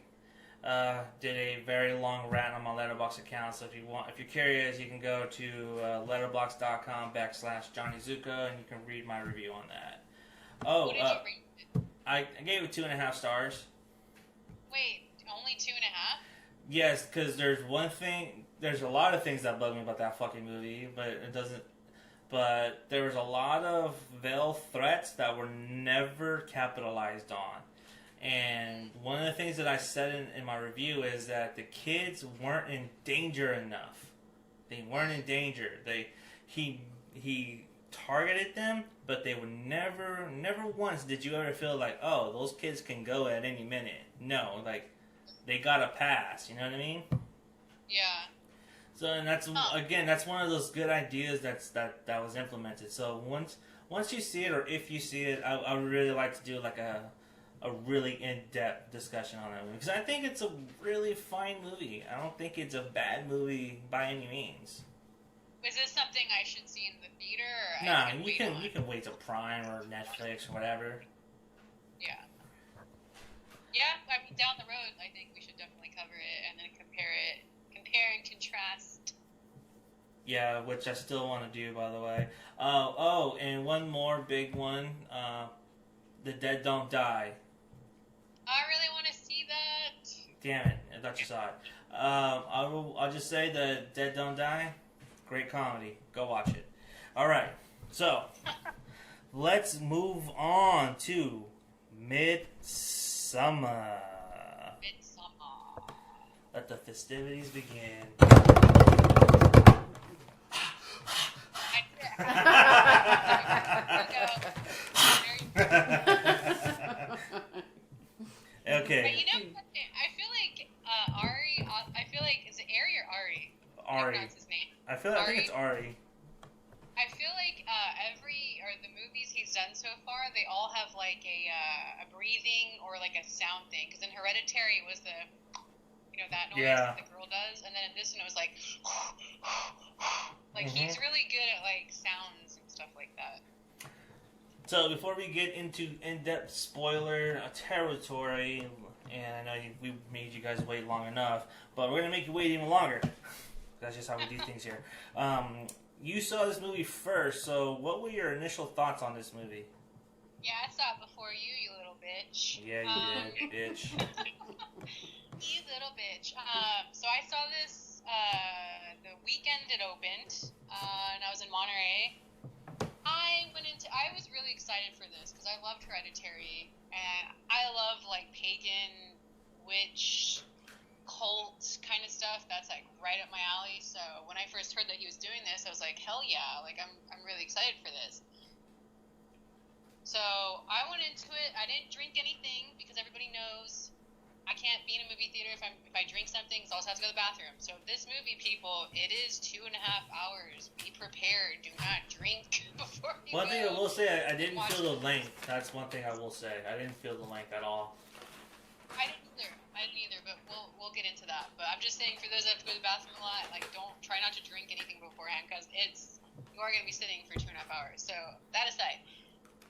did a very long rant on my Letterboxd account. So if you're curious, you can go to letterboxd.com/JohnnyZuko and you can read my review on that. Oh, what did you rate it? I gave it 2.5 stars. Wait, only 2.5? Yes, because there's a lot of things that bug me about that fucking movie, but it doesn't. But there was a lot of veiled threats that were never capitalized on. And one of the things that I said in my review is that the kids weren't in danger enough. They weren't in danger. He targeted them, but they were never once did you ever feel like, oh, those kids can go at any minute. No, like they got a pass. You know what I mean? Yeah. So, and that's one of those good ideas that was implemented. So once you see it, or if you see it, I would really like to do like a really in-depth discussion on that movie, because I think it's a really fine movie. I don't think it's a bad movie by any means. Is this something I should see in the theater? Or Nah, you can wait to Prime or Netflix or whatever. Yeah. Yeah, I mean, down the road, I think we should definitely cover it and then compare and contrast. Yeah, which I still want to do, by the way. Oh, and one more big one. The Dead Don't Die. I really want to see that. Damn it, I thought you saw it. I'll just say the Dead Don't Die. Great comedy. Go watch it. All right, so let's move on to Midsomer. Let the festivities begin. Okay. But you know something? I feel like Ari. I feel like is it Ari or Ari? Ari. That's his name. I think it's Ari. I feel like the movies he's done so far, they all have like a breathing or like a sound thing. Because in Hereditary it was that noise that the girl does, and then in this one it was like, he's really good at like sounds and stuff like that. So before we get into in-depth spoiler territory, and I know we made you guys wait long enough, but we're gonna make you wait even longer. That's just how we do things here. You saw this movie first, so what were your initial thoughts on this movie? Yeah, I saw it before you little bitch. Yeah, you did, bitch. You little bitch. So I saw this the weekend it opened, and I was in Monterey. I was really excited for this because I loved Hereditary, and I love like pagan, witch, cult kind of stuff. That's like right up my alley. So when I first heard that he was doing this, I was like, hell yeah! Like I'm really excited for this. So I went into it. I didn't drink anything because everybody knows I can't be in a movie theater if I drink something, because I also have to go to the bathroom. So this movie, people, it is 2.5 hours. Be prepared. Do not drink before you One thing I will say, I didn't feel the length. That's one thing I will say. I didn't feel the length at all. I didn't either, but we'll get into that. But I'm just saying, for those that have to go to the bathroom a lot, like, try not to drink anything beforehand, because you are going to be sitting for 2.5 hours. So that aside,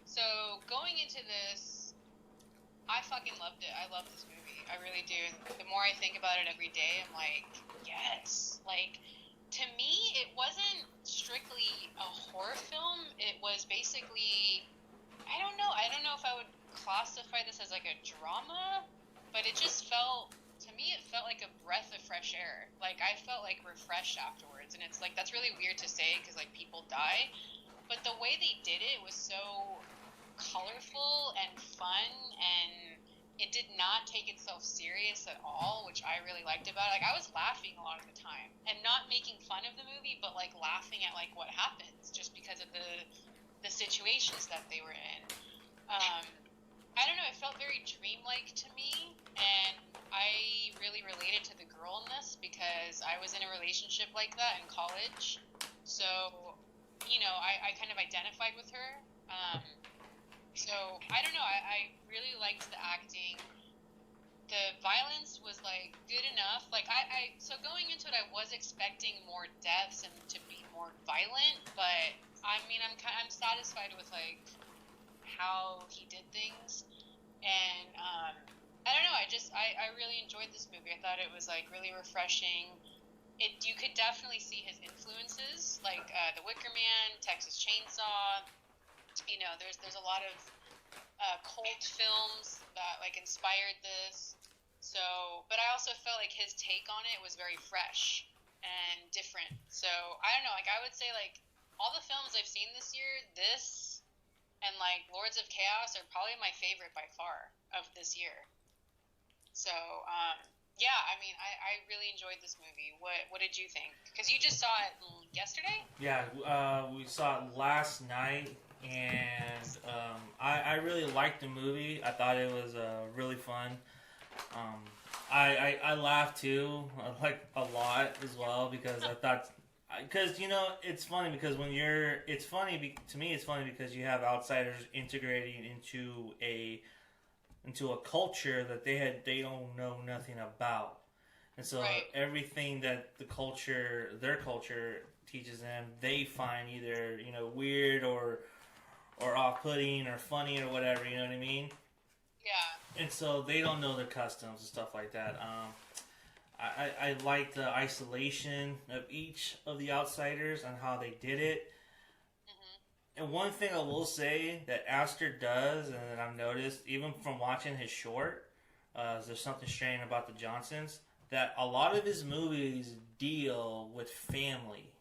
so going into this, I fucking loved it. I love this movie. I really do. The more I think about it every day, I'm like, yes. Like, to me, it wasn't strictly a horror film. It was basically, I don't know if I would classify this as like a drama, but it just felt, to me, it felt like a breath of fresh air. Like, I felt like refreshed afterwards. And it's like, that's really weird to say because like people die, but the way they did it was so colorful and fun, and it did not take itself serious at all, which I really liked about it. Like, I was laughing a lot of the time, and not making fun of the movie, but like laughing at like what happens just because of the situations that they were in. I don't know, it felt very dreamlike to me, and I really related to the girl in this because I was in a relationship like that in college. So, I kind of identified with her. So, I don't know, I really liked the acting. the violence was like good enough. Like so going into it, I was expecting more deaths and to be more violent, but I mean, I'm satisfied with like how he did things, and I don't know. I really enjoyed this movie. I thought it was like really refreshing. You could definitely see his influences, like The Wicker Man, Texas Chainsaw. You know, there's a lot of cult films that like inspired this. So, but I also felt like his take on it was very fresh and different. So I don't know. Like I would say, like all the films I've seen this year, this and like Lords of Chaos are probably my favorite by far of this year. So, yeah, I mean, I really enjoyed this movie. What did you think? Because you just saw it yesterday? Yeah, we saw it last night, and I really liked the movie. I thought it was really fun. I laughed too, like a lot as well, because I thought, because you know, it's funny because to me it's funny because you have outsiders integrating into a culture that they don't know nothing about, and so Right. everything that their culture teaches them, they find either weird or off-putting or funny or whatever. You know what I mean? Yeah. And so they don't know their customs and stuff like that. I like the isolation of each of the outsiders and how they did it. Mm-hmm. And one thing I will say that Aster does, and that I've noticed, even from watching his short, there's something strange about the Johnsons, that a lot of his movies deal with family.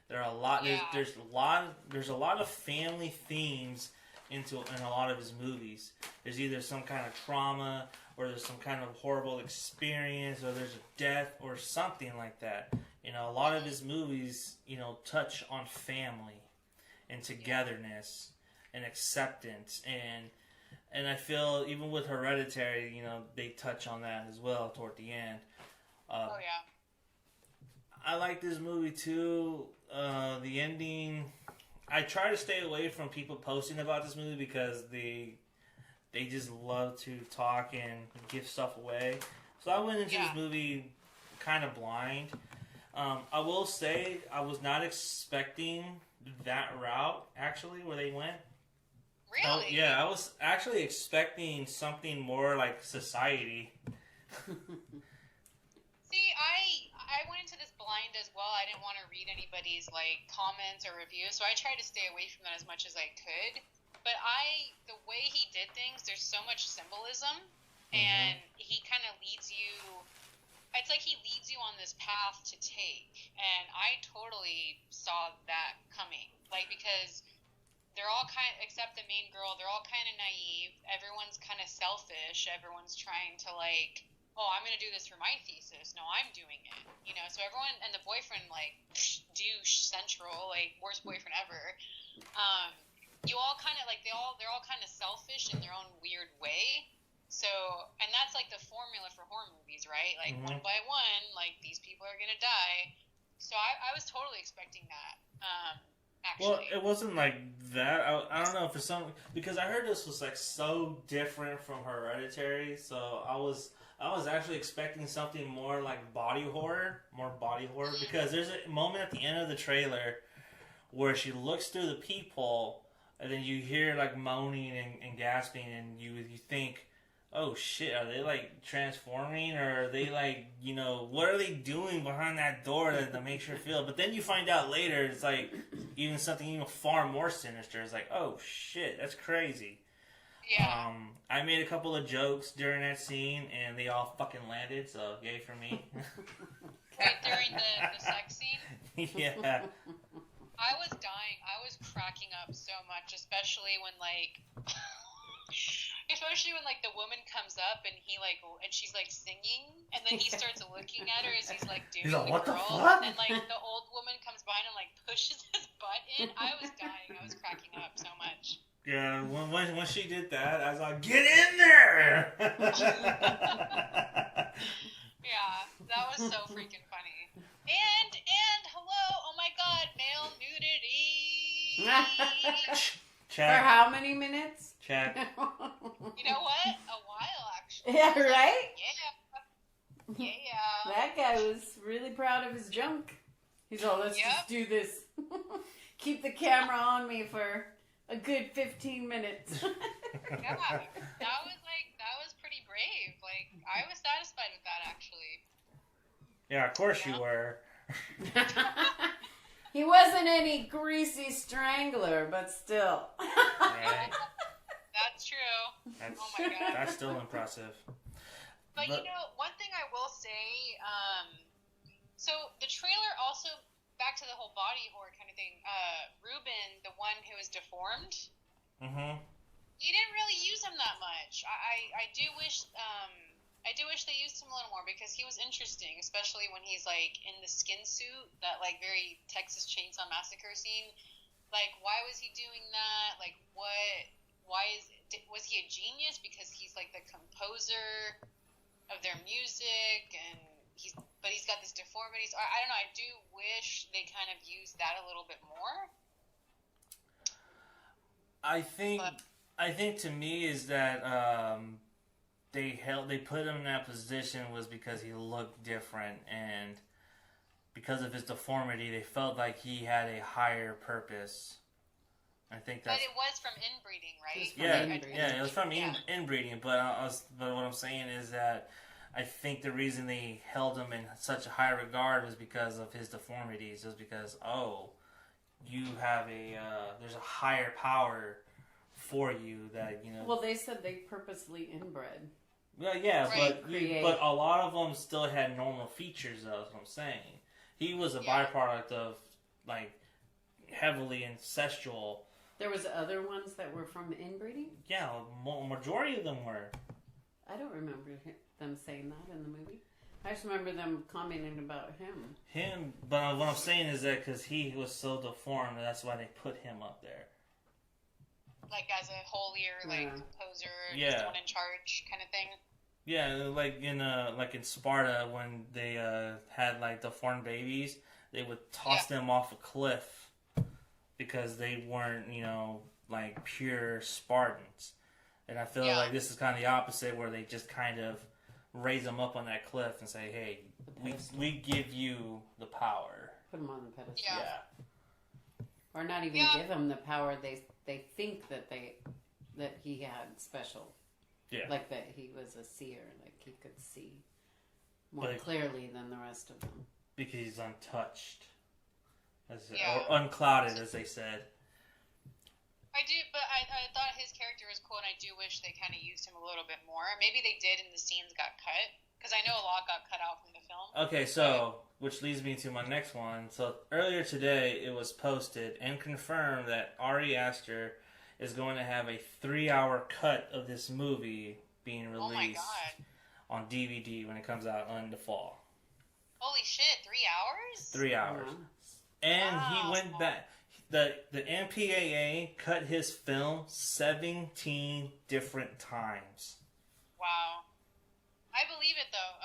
There are a lot. Yeah. There's a lot of family themes in a lot of his movies. There's either some kind of trauma, or there's some kind of horrible experience, or there's a death, or something like that. You know, a lot of his movies, touch on family and togetherness and acceptance, and I feel even with Hereditary, they touch on that as well toward the end. Oh yeah. I like this movie too. The ending, I try to stay away from people posting about this movie because they just love to talk and give stuff away. So I went into this movie kind of blind. I will say I was not expecting that route, actually, where they went. Really? Yeah, I was actually expecting something more like Society. See, I went into this blind as well. I didn't want to read anybody's like comments or reviews, so I tried to stay away from that as much as I could. But the way he did things, there's so much symbolism, and he kind of leads you. It's like he leads you on this path to take, and I totally saw that coming. Like, because they're all except the main girl, they're all kind of naive. Everyone's kind of selfish. Everyone's trying to like, oh, I'm going to do this for my thesis. No, I'm doing it. So everyone, and the boyfriend, like, douche central, like, worst boyfriend ever. You all kind of, like, they're all kind of selfish in their own weird way. So, and that's, like, the formula for horror movies, right? Like, one by one, like, these people are going to die. So I was totally expecting that, actually. Well, it wasn't like that. I don't know, because I heard this was, like, so different from Hereditary, so I was actually expecting something more like body horror, because there's a moment at the end of the trailer where she looks through the peephole, and then you hear like moaning and gasping, and you think, oh shit, are they like transforming, or are they like, what are they doing behind that door that makes her feel? But then you find out later, it's like something even far more sinister. It's like, oh shit, that's crazy. Yeah. I made a couple of jokes during that scene, and they all fucking landed, so yay for me. Wait, during the sex scene? Yeah. I was dying. I was cracking up so much, especially when, like, the woman comes up and and she's, like, singing, and then he starts looking at her as he's, like, doing like, the what girl, the fuck? and, like, the old woman comes by and, like, pushes his butt in. I was dying. I was cracking up so much. Yeah, when she did that, I was like, get in there! Yeah, that was so freaking funny. And hello, oh my god, male nudity. Check. For how many minutes? Check. You know what? A while, actually. Yeah, right? Yeah. That guy was really proud of his junk. He's all, let's just do this. Keep the camera on me for a good 15 minutes. Yeah, that was pretty brave. Like, I was satisfied with that, actually. Yeah, of course you were. He wasn't any greasy strangler, but still. Right. That's true. Oh my god. That's still impressive. But you know, one thing I will say, so the trailer also, back to the whole body horror kind of thing, Ruben, the one who is deformed, he didn't really use him that much. I do wish they used him a little more, because he was interesting, especially when he's like in the skin suit, that like very Texas Chainsaw Massacre scene. Like, why was he doing that? Like, was he a genius because he's like the composer of their music, and he's got this deformity. So I don't know. I do wish they kind of used that a little bit more. I think to me is that they put him in that position was because he looked different, and because of his deformity, they felt like he had a higher purpose. I think that's. But it was from inbreeding, right? It was from inbreeding. But what I'm saying is that I think the reason they held him in such a high regard was because of his deformities. It was because you have there's a higher power for you that you know. Well, they said they purposely inbred. Well, yeah, right. but a lot of them still had normal features. That's what I'm saying. He was a byproduct of like heavily ancestral. There was other ones that were from inbreeding? Yeah, majority of them were. I don't remember them saying that in the movie. I just remember them commenting about him. But what I'm saying is that because he was so deformed, that's why they put him up there. Like as a holier, composer, yeah. just the one in charge kind of thing. Yeah, like in Sparta when they had like deformed babies, they would toss them off a cliff because they weren't, like pure Spartans. And I feel like this is kind of the opposite, where they just kind of raise them up on that cliff and say, "Hey, we give you the power." Put them on the pedestal. Yeah. Or not even give him the power. They think that he had special. Yeah. Like that he was a seer, like he could see more clearly than the rest of them. Because he's untouched. Or unclouded, as they said. I do, but I thought his character was cool, and I do wish they kind of used him a little bit more. Maybe they did, and the scenes got cut, because I know a lot got cut out from the film. Okay, so, which leads me to my next one. So, earlier today, it was posted and confirmed that Ari Aster is going to have a 3-hour cut of this movie being released on DVD when it comes out in the fall. Holy shit, 3 hours? 3 hours. And he went back. The MPAA cut his film 17 different times. Wow. I believe it, though.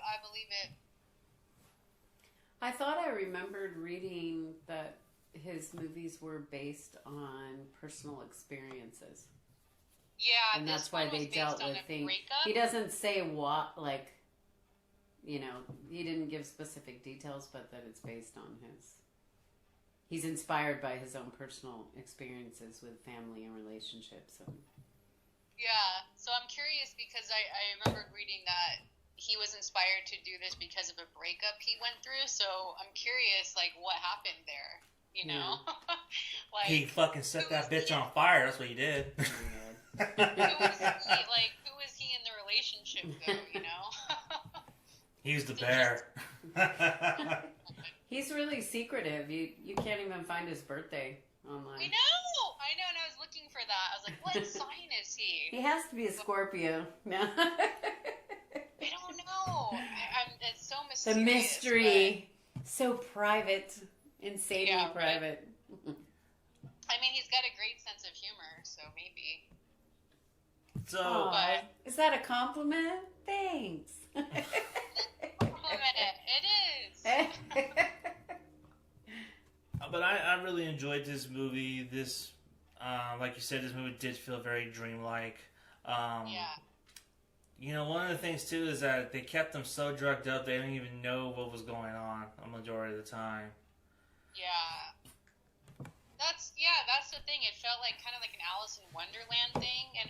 I believe it. I thought I remembered reading that his movies were based on personal experiences. Yeah, and that's why they dealt with things. He doesn't say what, like, he didn't give specific details, but that it's based on his. He's inspired by his own personal experiences with family and relationships. Yeah, so I'm curious because I remembered reading that he was inspired to do this because of a breakup he went through. So I'm curious, like, what happened there? Like, he fucking set that bitch on fire. That's what he did. Who was he in the relationship though? He was the bear. He's really secretive. You can't even find his birthday online. I know, and I was looking for that. I was like, what sign is he? He has to be a Scorpio. No. I don't know. It's so mysterious. The mystery. But... So private. Insanely private. I mean, he's got a great sense of humor, so maybe. So, is that a compliment? Thanks. It is. But I really enjoyed this movie. Like you said, this movie did feel very dreamlike. one of the things too is that they kept them so drugged up they didn't even know what was going on a majority of the time. Yeah. That's the thing. It felt like kind of like an Alice in Wonderland thing, and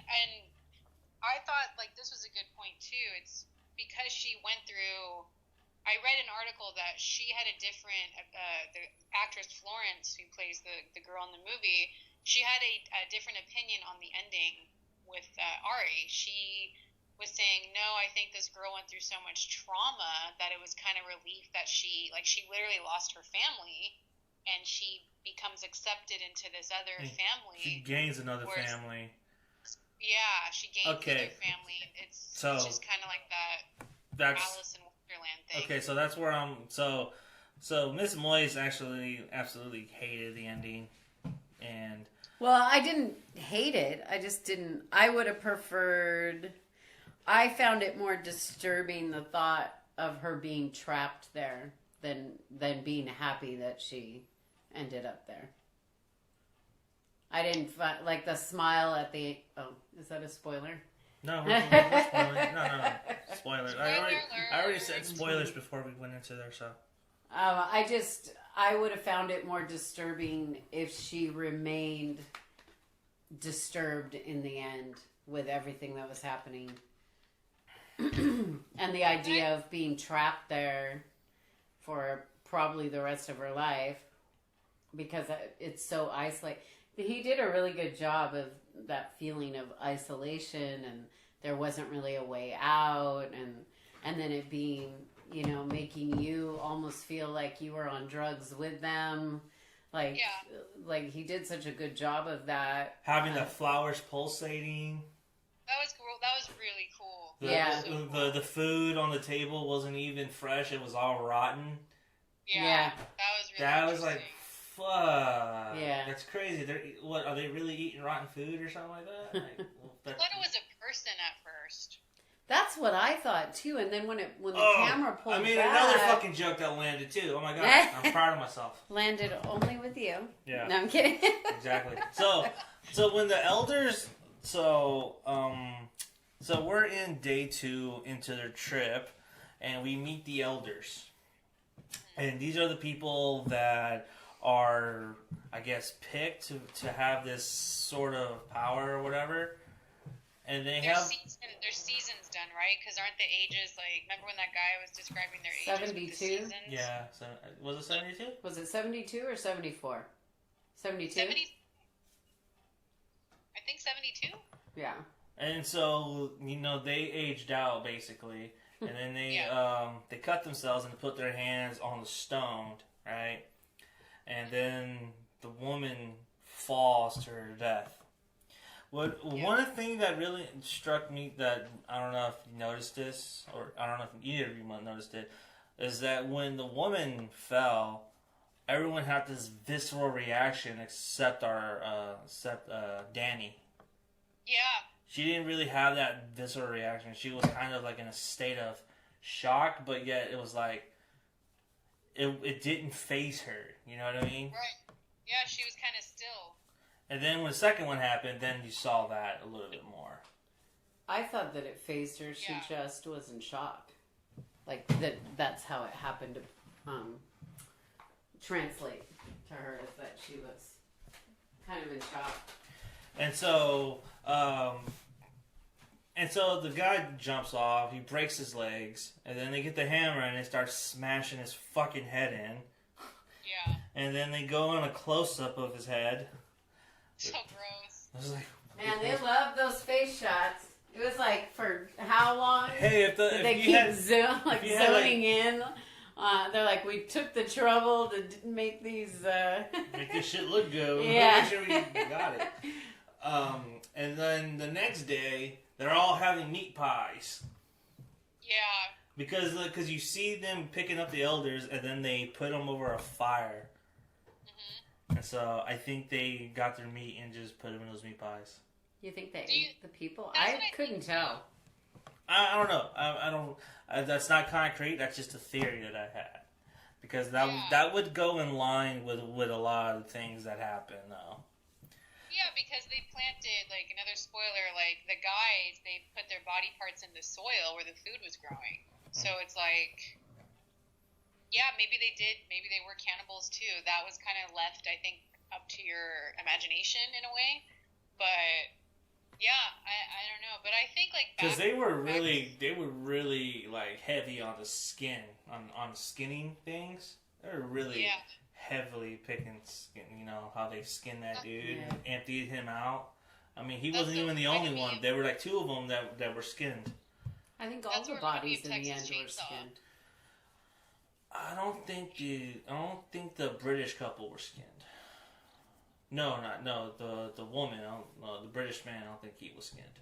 I thought like this was a good point too. It's because she went through. I read an article that she had a different. The actress Florence, who plays the girl in the movie, she had a different opinion on the ending with Ari. She was saying, no, I think this girl went through so much trauma that it was kind of relief that she literally lost her family, and she becomes accepted into this other family. She gains another family. Yeah, she gains another family. It's just kind of like that Alice in Wonderland thing. Okay, so that's where I'm... So Miss Moyes actually absolutely hated the ending. And... Well, I didn't hate it. I just didn't... I would have preferred... I found it more disturbing, the thought of her being trapped there than being happy that she ended up there. I didn't find, like, the smile at the... Oh, is that a spoiler? No, we're spoiling. No. Spoilers. I already said spoilers before we went into there, so... I would have found it more disturbing if she remained disturbed in the end with everything that was happening. And the idea of being trapped there for probably the rest of her life because it's so isolated. He did a really good job of that feeling of isolation, and there wasn't really a way out, and then it being, making you almost feel like you were on drugs with them. Like he did such a good job of that. Having the flowers pulsating. That was cool. That was really cool. The food on the table wasn't even fresh. It was all rotten. Yeah. That was like, fuck. Yeah. That's crazy. Are they really eating rotten food or something like that? I thought it was a person at first. That's what I thought too. And then when the camera pulled back, another fucking joke that landed too. Oh my god, I'm proud of myself. Landed only with you. Yeah. No, I'm kidding. Exactly. So when the elders, so we're in day 2 into their trip, and we meet the elders, and these are the people that are, I guess, picked to have this sort of power or whatever. And their seasons done, right? Because aren't the ages like? Remember when that guy was describing their ages? 72. Yeah. So, was it 72? Was it 72 or 74? 72. 70. I think 72. Yeah. And so they aged out basically, and then they cut themselves and put their hands on the stone, right? And then the woman falls to her death. One thing that really struck me, that I don't know if you noticed this, or I don't know if either of you noticed it, is that when the woman fell, everyone had this visceral reaction except Danny. Yeah. She didn't really have that visceral reaction. She was kind of like in a state of shock, but yet it was like it didn't faze her. You know what I mean? Right. Yeah, she was kind of still. And then when the second one happened, then you saw that a little bit more. I thought that it fazed her. She just was in shock. Like, that's how it happened to translate to her, is that she was kind of in shock. And so the guy jumps off, he breaks his legs, and then they get the hammer and they start smashing his fucking head in. Yeah. And then they go on a close-up of his head. So gross. I was like, man, they love those face shots. It was like, for how long? Hey, they keep zoning in. They're like, we took the trouble to make these... make this shit look good. Yeah. Make sure we got it. And then the next day, they're all having meat pies. Yeah. Because you see them picking up the elders, and then they put them over a fire. And so I think they got their meat and just put them in those meat pies. You think they ate the people? I couldn't tell. I don't know. I don't. That's not concrete. That's just a theory that I had, because that would go in line with a lot of things that happen, though. Yeah, Yeah, because they planted, like, another spoiler, like, the guys, they put their body parts in the soil where the food was growing. So it's like, yeah, maybe they did, maybe they were cannibals too. That was kind of left, I think, up to your imagination in a way. But, yeah, I don't know. But I think, like, because they were really, like, heavy on the skin, on skinning things. They were really heavily picking skin, you know, how they skinned that dude and emptied him out. I mean, he wasn't even the only one. There were, like, 2 of them that were skinned. I think all the bodies in the end were skinned. I don't think the British couple were skinned. No, the woman. The British man. I don't think he was skinned.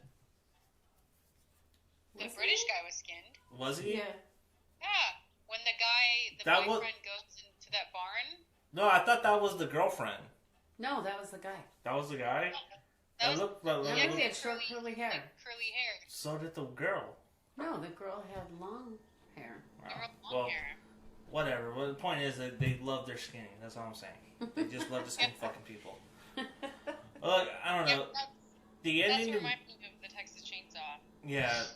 The British guy was skinned. Was he? Yeah. Yeah. When the boyfriend goes into that barn. No, I thought that was the girlfriend. No, that was the guy. That was the guy. He had short curly hair. Like curly hair. So did the girl. No, the girl had long hair. Long hair. Whatever. Well, the point is that they love their skinning. That's all I'm saying. They just love to skin fucking people. Well, I don't know. The ending. That's reminding me of the Texas Chainsaw. Yeah,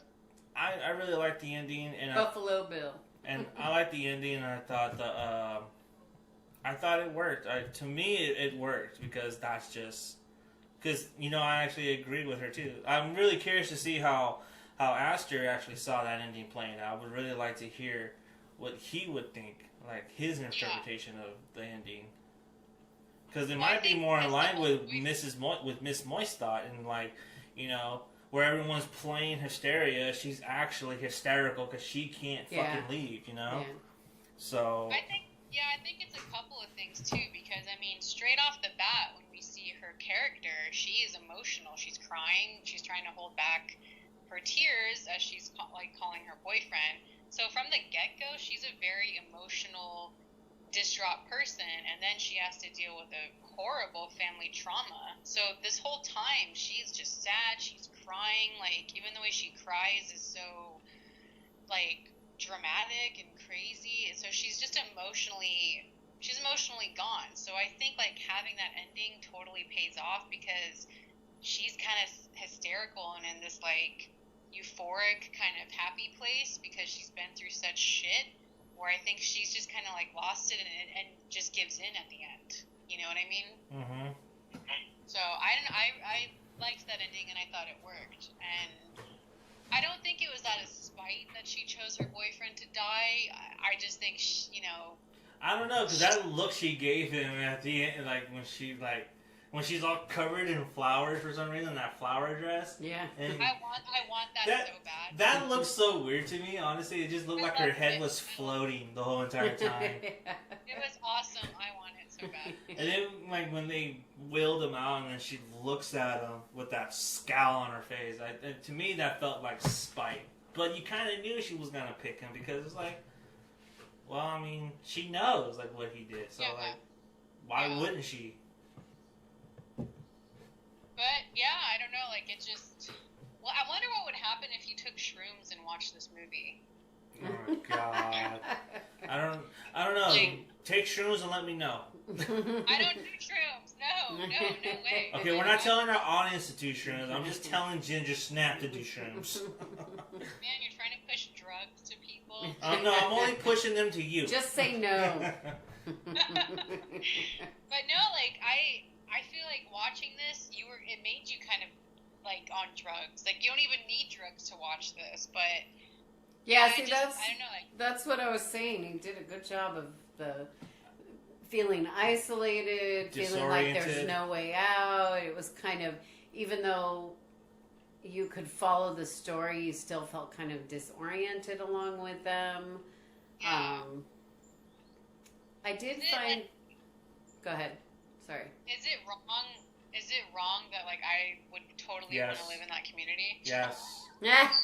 I really liked the ending and Buffalo Bill. And I liked the ending. And I thought it worked. To me, it worked because that's just because I actually agreed with her too. I'm really curious to see how Aster actually saw that ending playing out. I would really like to hear what he would think, like his interpretation of the ending, because it might be more in line with Miss Moist thought, and where everyone's playing hysteria, she's actually hysterical because she can't fucking leave, Yeah. So I think it's a couple of things too, because straight off the bat, when we see her character, she is emotional. She's crying. She's trying to hold back her tears as she's calling her boyfriend. So from the get-go, she's a very emotional, distraught person, and then she has to deal with a horrible family trauma. So this whole time, she's just sad. She's crying. Even the way she cries is so dramatic and crazy. So she's just emotionally gone. So I think having that ending totally pays off, because she's kind of hysterical and in this euphoric kind of happy place because she's been through such shit, where I think she's just kind of lost it and just gives in at the end. You know what I mean? Mm-hmm. So I liked that ending, and I thought it worked. And I don't think it was out of spite that she chose her boyfriend to die. I just think I don't know, because that look she gave him at the end, when she's all covered in flowers for some reason, that flower dress. Yeah. And I want that so bad. That looks so weird to me, honestly. It just looked like her head was floating the whole entire time. It was awesome. I want it so bad. And then, when they wheeled him out and then she looks at him with that scowl on her face, to me that felt like spite. But you kind of knew she was going to pick him, because it's she knows, what he did. So, why wouldn't she? But, yeah, I don't know, it just... Well, I wonder what would happen if you took shrooms and watched this movie. Oh, God. I don't know. Take shrooms and let me know. I don't do shrooms. No way. Okay, we're not telling our audience to do shrooms. I'm just telling Ginger Snap to do shrooms. Man, you're trying to push drugs to people? No, I'm only pushing them to you. Just say no. But no, I feel watching this, it made you kind of on drugs. You don't even need drugs to watch this, but yeah, see, I don't know, that's what I was saying. He did a good job of the feeling isolated, feeling like there's no way out. It was kind of, even though you could follow the story, you still felt kind of disoriented along with them. Yeah. I did find. Go ahead. Sorry. Is it wrong that I would totally want to live in that community? Yes. Yes.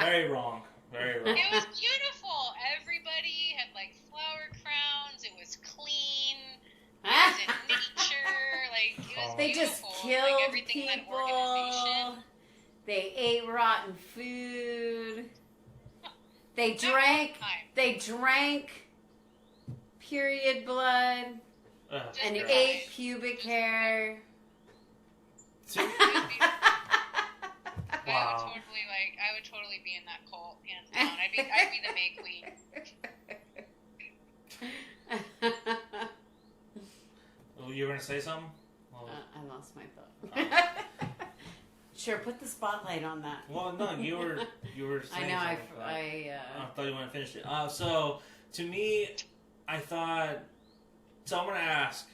Very wrong. Very wrong. It was beautiful. Everybody had flower crowns. It was clean. It was in nature. It was they beautiful. just killed everything people. Organization. They ate rotten food. They drank. They drank period blood. And ate pubic hair. I would totally be in that cult, hands down. I'd be the May Queen. Oh, you were gonna say something? Well, I lost my thought. Sure, put the spotlight on that. Well, no, you were saying I thought you wanted to finish it. So to me, I thought. So I'm gonna ask: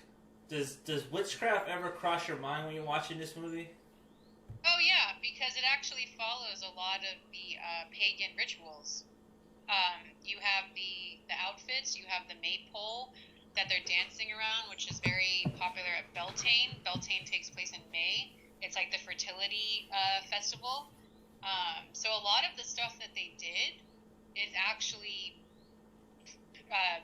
Does witchcraft ever cross your mind when you're watching this movie? Oh yeah, because it actually follows a lot of the pagan rituals. You have the outfits, you have the maypole that they're dancing around, which is very popular at Beltane. Beltane takes place in May. It's like the fertility festival. So a lot of the stuff that they did is actually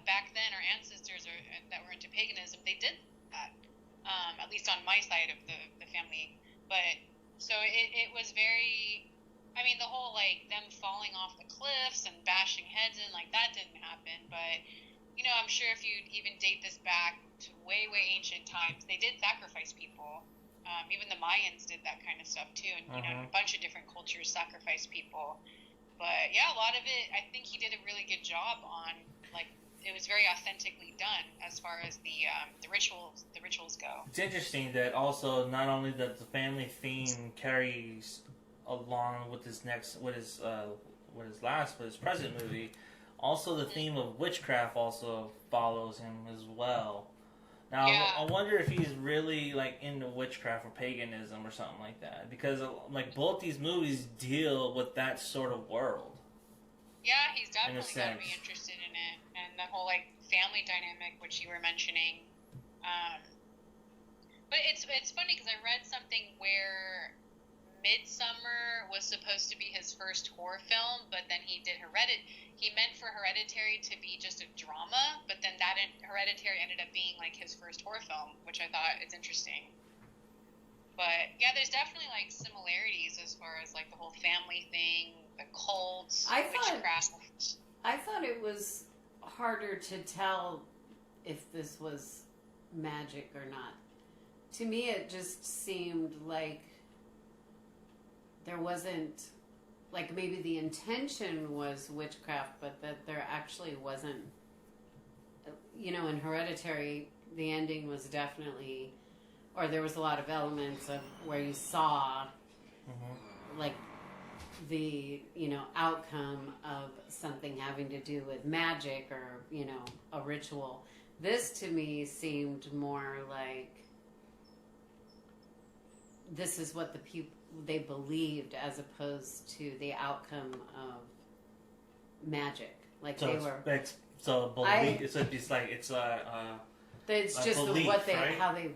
back then our ancestors that were into paganism, they did that. At least on my side of the family. But so it was very, I mean, the whole, like, them falling off the cliffs and bashing heads in, like, that didn't happen. But, you know, I'm sure if you even date this back to way, way ancient times, they did sacrifice people. Even the Mayans did that kind of stuff, too. And, you know, a bunch of different cultures sacrifice people. But, yeah, a lot of it, I think he did a really good job on, like, it was very authentically done as far as the rituals go. It's interesting that also not only that the family theme carries along with his present movie, also the theme of witchcraft also follows him as well. Now I wonder if he's really like into witchcraft or paganism or something like that, because like both these movies deal with that sort of world. Yeah, he's definitely got to be interested in it, and the whole like family dynamic, which you were mentioning. But it's funny because I read something where Midsomer was supposed to be his first horror film, but then he did He meant for Hereditary to be just a drama, but then Hereditary ended up being like his first horror film, which I thought is interesting. But yeah, there's definitely like similarities as far as like the whole family thing. The cults, witchcraft. I thought it was harder to tell if this was magic or not. To me, it just seemed like there wasn't, like maybe the intention was witchcraft, but that there actually wasn't. You know, in Hereditary, the ending was definitely, or there was a lot of elements of where you saw, like, the, you know, outcome of something having to do with magic or, you know, a ritual. This to me seemed more like this is what the people they believed as opposed to the outcome of magic. Like so they were. It's just belief, what they right? how they.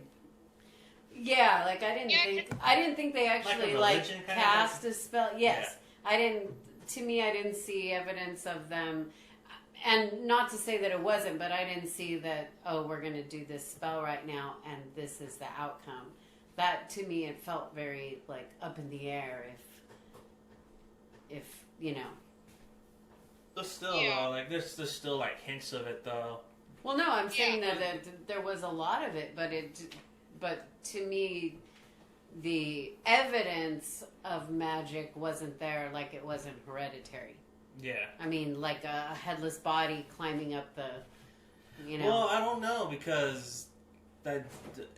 Yeah, like I didn't think they actually like cast a spell. Yes, yeah. To me, I didn't see evidence of them, and not to say that it wasn't, but I didn't see that. Oh, we're going to do this spell right now, and this is the outcome. That to me, it felt very like up in the air. If you know. There's still though, like there's still like hints of it though. Well, no, I'm saying that there was a lot of it, but to me, the evidence of magic wasn't there like it was in Hereditary. Yeah. I mean, like a headless body climbing up the, you know. Well, I don't know because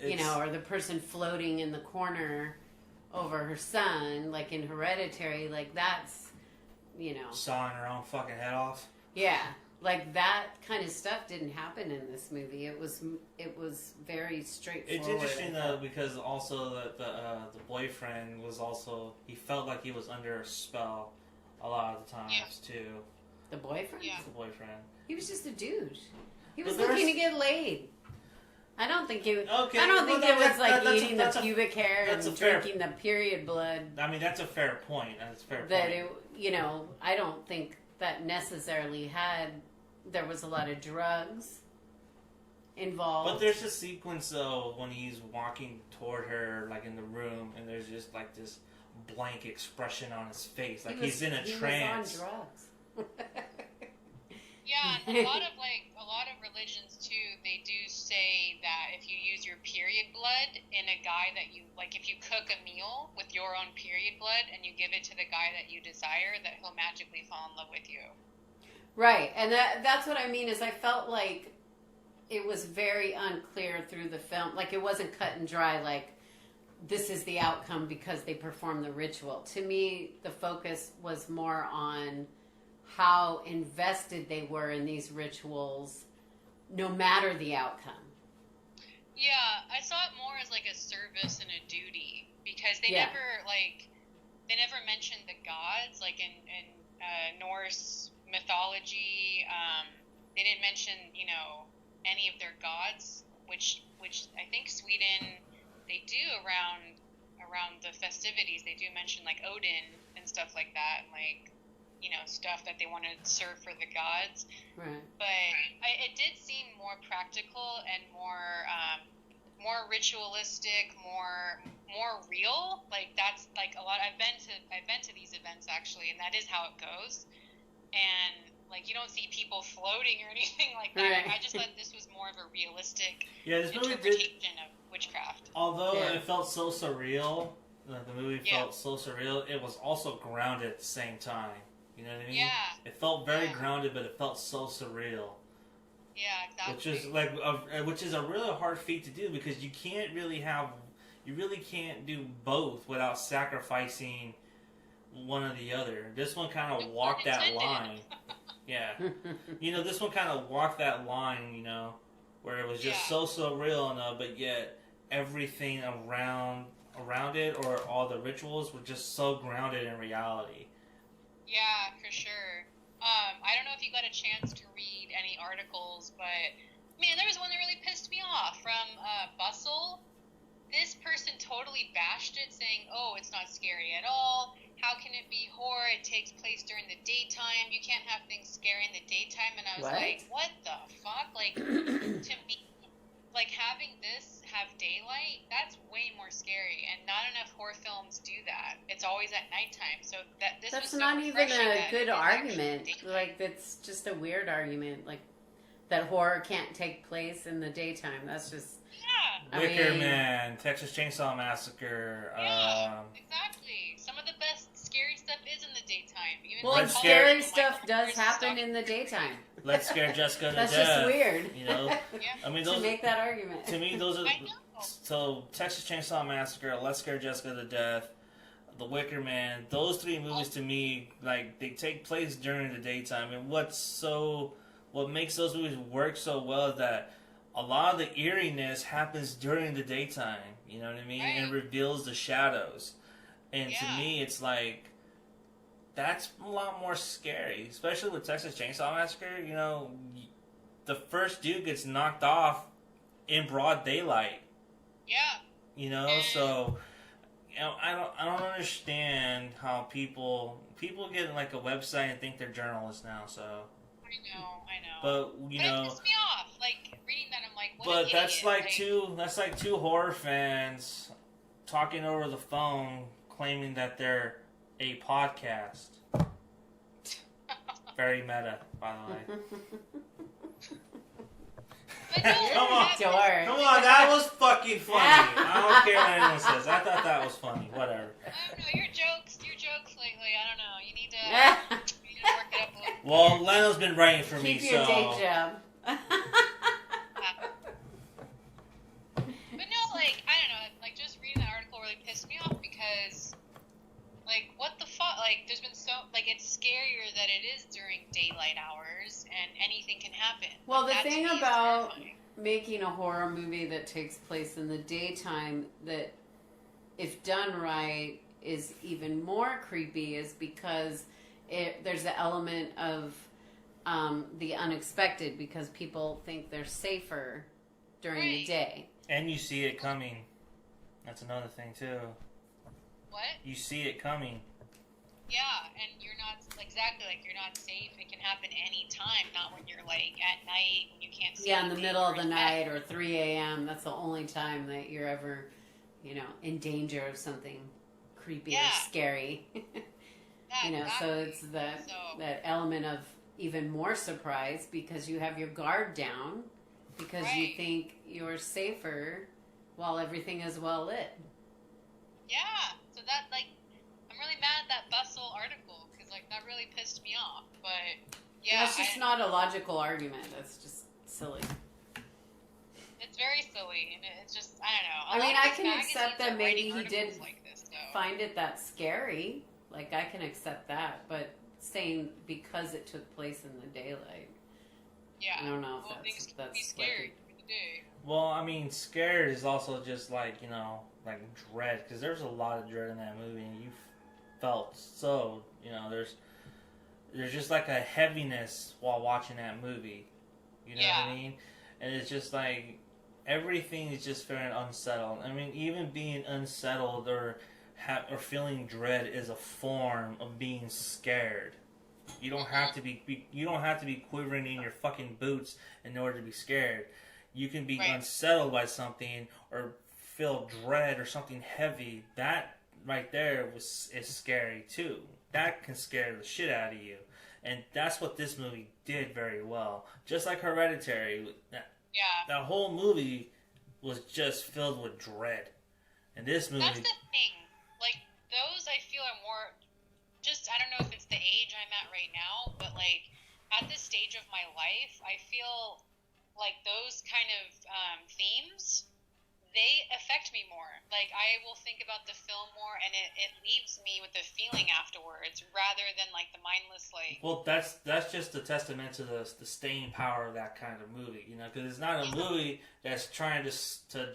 you know, or the person floating in the corner over her son, like in Hereditary, like that's, you know. Sawing her own fucking head off. Yeah. Like that kind of stuff didn't happen in this movie. It was very straightforward. It's interesting though because also the boyfriend was also he felt like he was under a spell a lot of the times too. The boyfriend? Yeah. The boyfriend. He was just a dude. He was looking to get laid. I don't think it. Okay, I don't think it was like eating the pubic hair and drinking the period blood. I mean, that's a fair point. That's a fair point. That it, you know, I don't think that necessarily had. There was a lot of drugs involved. But there's a sequence though when he's walking toward her, like in the room, and there's just like this blank expression on his face, like he's in a trance. He was on drugs. Yeah, a lot of religions too, they do say that if you use your period blood in a guy that you like, if you cook a meal with your own period blood and you give it to the guy that you desire, that he'll magically fall in love with you. Right, and that's what I mean is I felt like it was very unclear through the film. Like, it wasn't cut and dry, like, this is the outcome because they performed the ritual. To me, the focus was more on how invested they were in these rituals, no matter the outcome. Yeah, I saw it more as like a service and a duty, because they never mentioned the gods, like in Norse mythology. They didn't mention, any of their gods, which I think Sweden, they do around the festivities. They do mention like Odin and stuff like that, and like, stuff that they want to serve for the gods. Right. But it did seem more practical and more ritualistic, more real. Like, that's like a lot. I've been to these events actually, and that is how it goes. And like, you don't see people floating or anything like that. Right. I just thought this was more of a realistic interpretation of witchcraft. Although it felt so surreal, the movie felt so surreal, it was also grounded at the same time. You know what I mean? Yeah. It felt very grounded, but it felt so surreal. Yeah, exactly. Which is a really hard feat to do, because you really can't do both without sacrificing one or the other. This one kind of walked that line. Yeah. This one kind of walked that line, where it was just so surreal, but yet everything around it, or all the rituals, were just so grounded in reality. Yeah, for sure. I don't know if you got a chance to read any articles, but man, there was one that really pissed me off from Bustle. This person totally bashed it, saying, "Oh, it's not scary at all. How can it be horror? It takes place during the daytime. You can't have things scary in the daytime." And I was like, "What the fuck?" Like, to me, like, having this have daylight, that's way more scary, and not enough horror films do that. It's always at nighttime, so that's was not even a good argument. Like, that's just a weird argument, like, that horror can't take place in the daytime. That's just... Yeah. Wicker Man, Texas Chainsaw Massacre. Yeah, exactly. Some of the best scary stuff is in the daytime. Well, scary stuff does happen in the daytime. Let's Scare Jessica to That's Death. That's just weird. I mean, those, to make that argument. To me, those are... So, Texas Chainsaw Massacre, Let's Scare Jessica to Death, The Wicker Man, those three movies to me, like, they take place during the daytime. And what makes those movies work so well is that a lot of the eeriness happens during the daytime. You know what I mean? Right. And reveals the shadows. And to me, it's like, that's a lot more scary. Especially with Texas Chainsaw Massacre, the first dude gets knocked off in broad daylight. Yeah. So I don't understand how people get like a website and think they're journalists now. So I know. But it pissed me off. Like, reading that, I'm like, what but an that's idiot. That's like two horror fans talking over the phone, claiming that they're a podcast. Very meta, by the way. Come on, that was fucking funny. I don't care what anyone says. I thought that was funny. Whatever. I don't know, your jokes lately, I don't know. You need to work it up a little. Well, Leno's been writing for me, so... Keep your day job. But no, like, I don't know, like, just reading that article really pissed me off, because, like, what the fuck? Like, there's been it's scarier that it is during daylight hours, and anything can happen. Well, the thing about making a horror movie that takes place in the daytime, that, if done right, is even more creepy, is because there's the element of the unexpected, because people think they're safer during the day. And you see it coming. That's another thing, too. What? You see it coming. Yeah, and you're not, you're not safe. It can happen any time, not when you're, like, at night when you can't see in the middle of the night or 3 a.m. That's the only time that you're ever, in danger of something creepy or scary. Exactly. So it's that element of even more surprised because you have your guard down because you think you're safer while everything is well lit. Yeah, so that, like, I'm really mad at that Bustle article because, like, that really pissed me off. But yeah, that's just not a logical argument. That's just silly. It's very silly, and it's just, I don't know. I mean, I can accept that maybe he did find it that scary. Like, I can accept that, but saying because it took place in the daylight. Yeah. I don't know if that's be scared for the day. Well, I mean, scared is also just like, you know, like dread, because there's a lot of dread in that movie, and you felt so, you know, there's just like a heaviness while watching that movie. You know what I mean? And it's just like everything is just feeling unsettled. I mean, even being unsettled or feeling dread is a form of being scared. You don't have to be quivering in your fucking boots in order to be scared. You can be unsettled by something or feel dread or something heavy. That right there is scary too. That can scare the shit out of you. And that's what this movie did very well. Just like Hereditary. That whole movie was just filled with dread. And this movie... That's the thing. Like, those I feel are more... Just, I don't know if it's the age I'm at right now, but, like, at this stage of my life, I feel like those kind of themes, they affect me more. Like, I will think about the film more, and it leaves me with a feeling afterwards, rather than, like, the mindless, like... Well, that's just a testament to the staying power of that kind of movie, you know? Because it's not a movie that's trying to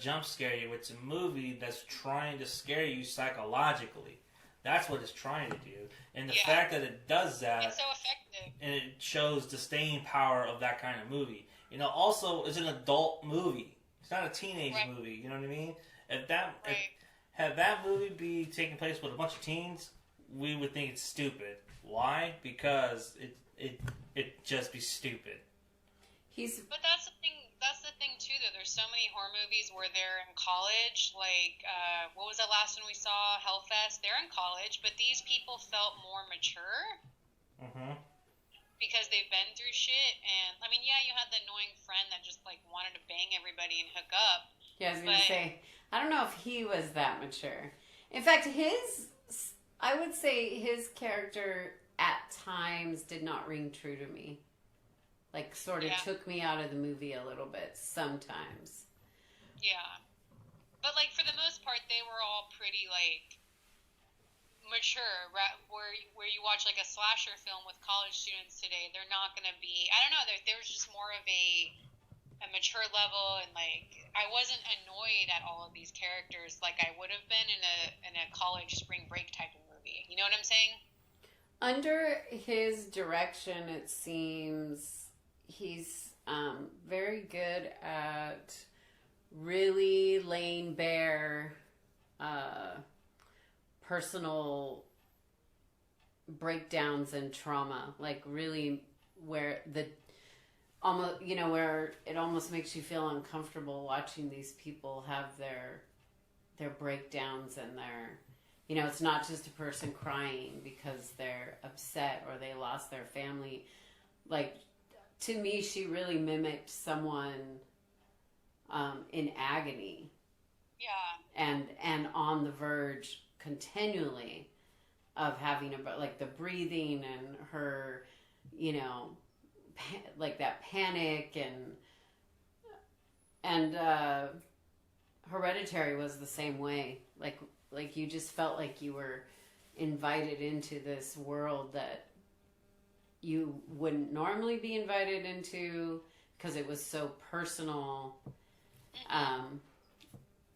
jump scare you. It's a movie that's trying to scare you psychologically. That's what it's trying to do. And the fact that it does that... It's so effective. And it shows the staying power of that kind of movie. You know, also, it's an adult movie. It's not a teenage movie, you know what I mean? Had that movie be taking place with a bunch of teens, we would think it's stupid. Why? Because it just be stupid. But that's the thing too, though. There's so many horror movies where they're in college. Like, what was that last one we saw? Hellfest. They're in college, but these people felt more mature. Mm-hmm. Because they've been through shit, and I mean, yeah, you had the annoying friend that just like wanted to bang everybody and hook up. Yeah, I was gonna say, I don't know if he was that mature. In fact, I would say his character at times did not ring true to me. Like, sort of took me out of the movie a little bit sometimes. Yeah, but like for the most part, they were all pretty like mature. Where you watch like a slasher film with college students today, they're not going to be. I don't know. There was just more of a mature level, and like I wasn't annoyed at all of these characters like I would have been in a college spring break type of movie. You know what I'm saying? Under his direction, it seems he's very good at really laying bare personal breakdowns and trauma, like really where where it almost makes you feel uncomfortable watching these people have their breakdowns and it's not just a person crying because they're upset or they lost their family. Like, to me, she really mimicked someone in agony. Yeah. And on the verge continually of having the breathing and her, like that panic and Hereditary was the same way. Like you just felt like you were invited into this world that you wouldn't normally be invited into because it was so personal.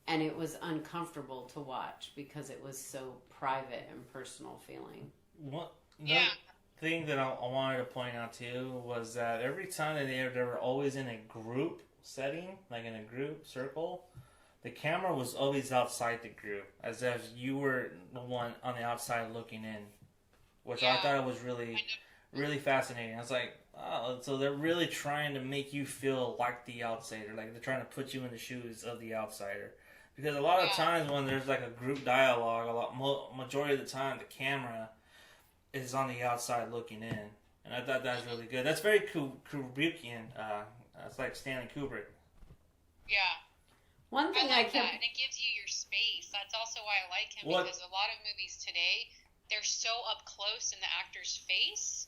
And it was uncomfortable to watch because it was so private and personal feeling. Another thing that I wanted to point out too was that every time that they were always in a group setting, like in a group circle, the camera was always outside the group, as if you were the one on the outside looking in, which I thought was really, really fascinating. I was like, oh, so they're really trying to make you feel like the outsider, like they're trying to put you in the shoes of the outsider. Because a lot of times when there's like a group dialogue, majority of the time the camera is on the outside looking in. And I thought that was really good. That's very Kubrickian. It's like Stanley Kubrick. Yeah. One thing I like that, and it gives you your space. That's also why I like him, because a lot of movies today, they're so up close in the actor's face,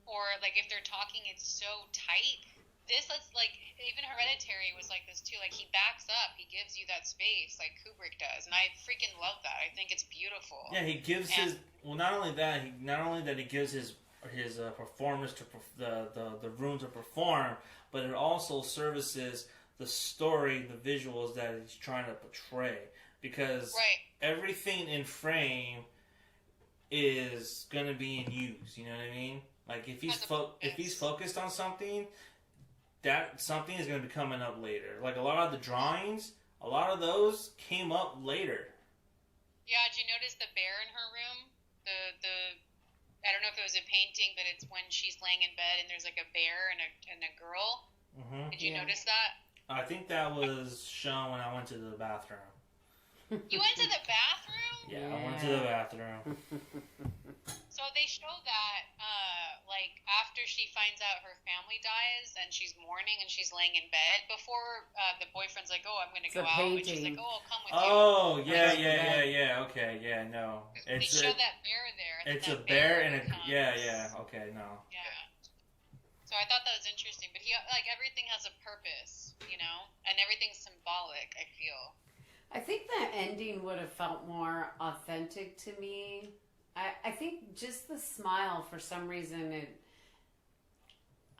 or like if they're talking, it's so tight. This, like, even Hereditary was like this too. Like, he backs up, he gives you that space, like Kubrick does, and I freaking love that. I think it's beautiful. Yeah, he gives not only that he gives his performers to the room to perform, but it also services the story, the visuals that he's trying to portray. Because everything in frame is gonna be in use. You know what I mean? Like if he's focused on something, that something is gonna be coming up later. Like a lot of the drawings, a lot of those came up later. Yeah, did you notice the bear in her room? The I don't know if it was a painting, but it's when she's laying in bed and there's like a bear and a girl. Mm-hmm. Did you notice that? I think that was shown when I went to the bathroom. You went to the bathroom? Yeah, I went to the bathroom. So they show that, like, after she finds out her family dies and she's mourning and she's laying in bed, before the boyfriend's like, oh, I'm going to go out. And she's like, oh, I'll come with you. Oh, yeah. Okay, yeah, no. They show that bear there. It's a bear and a... Yeah, okay, no. Yeah. So I thought that was interesting, but everything has a purpose, you know, and everything's symbolic, I feel. I think that ending would have felt more authentic to me. I think just the smile, for some reason,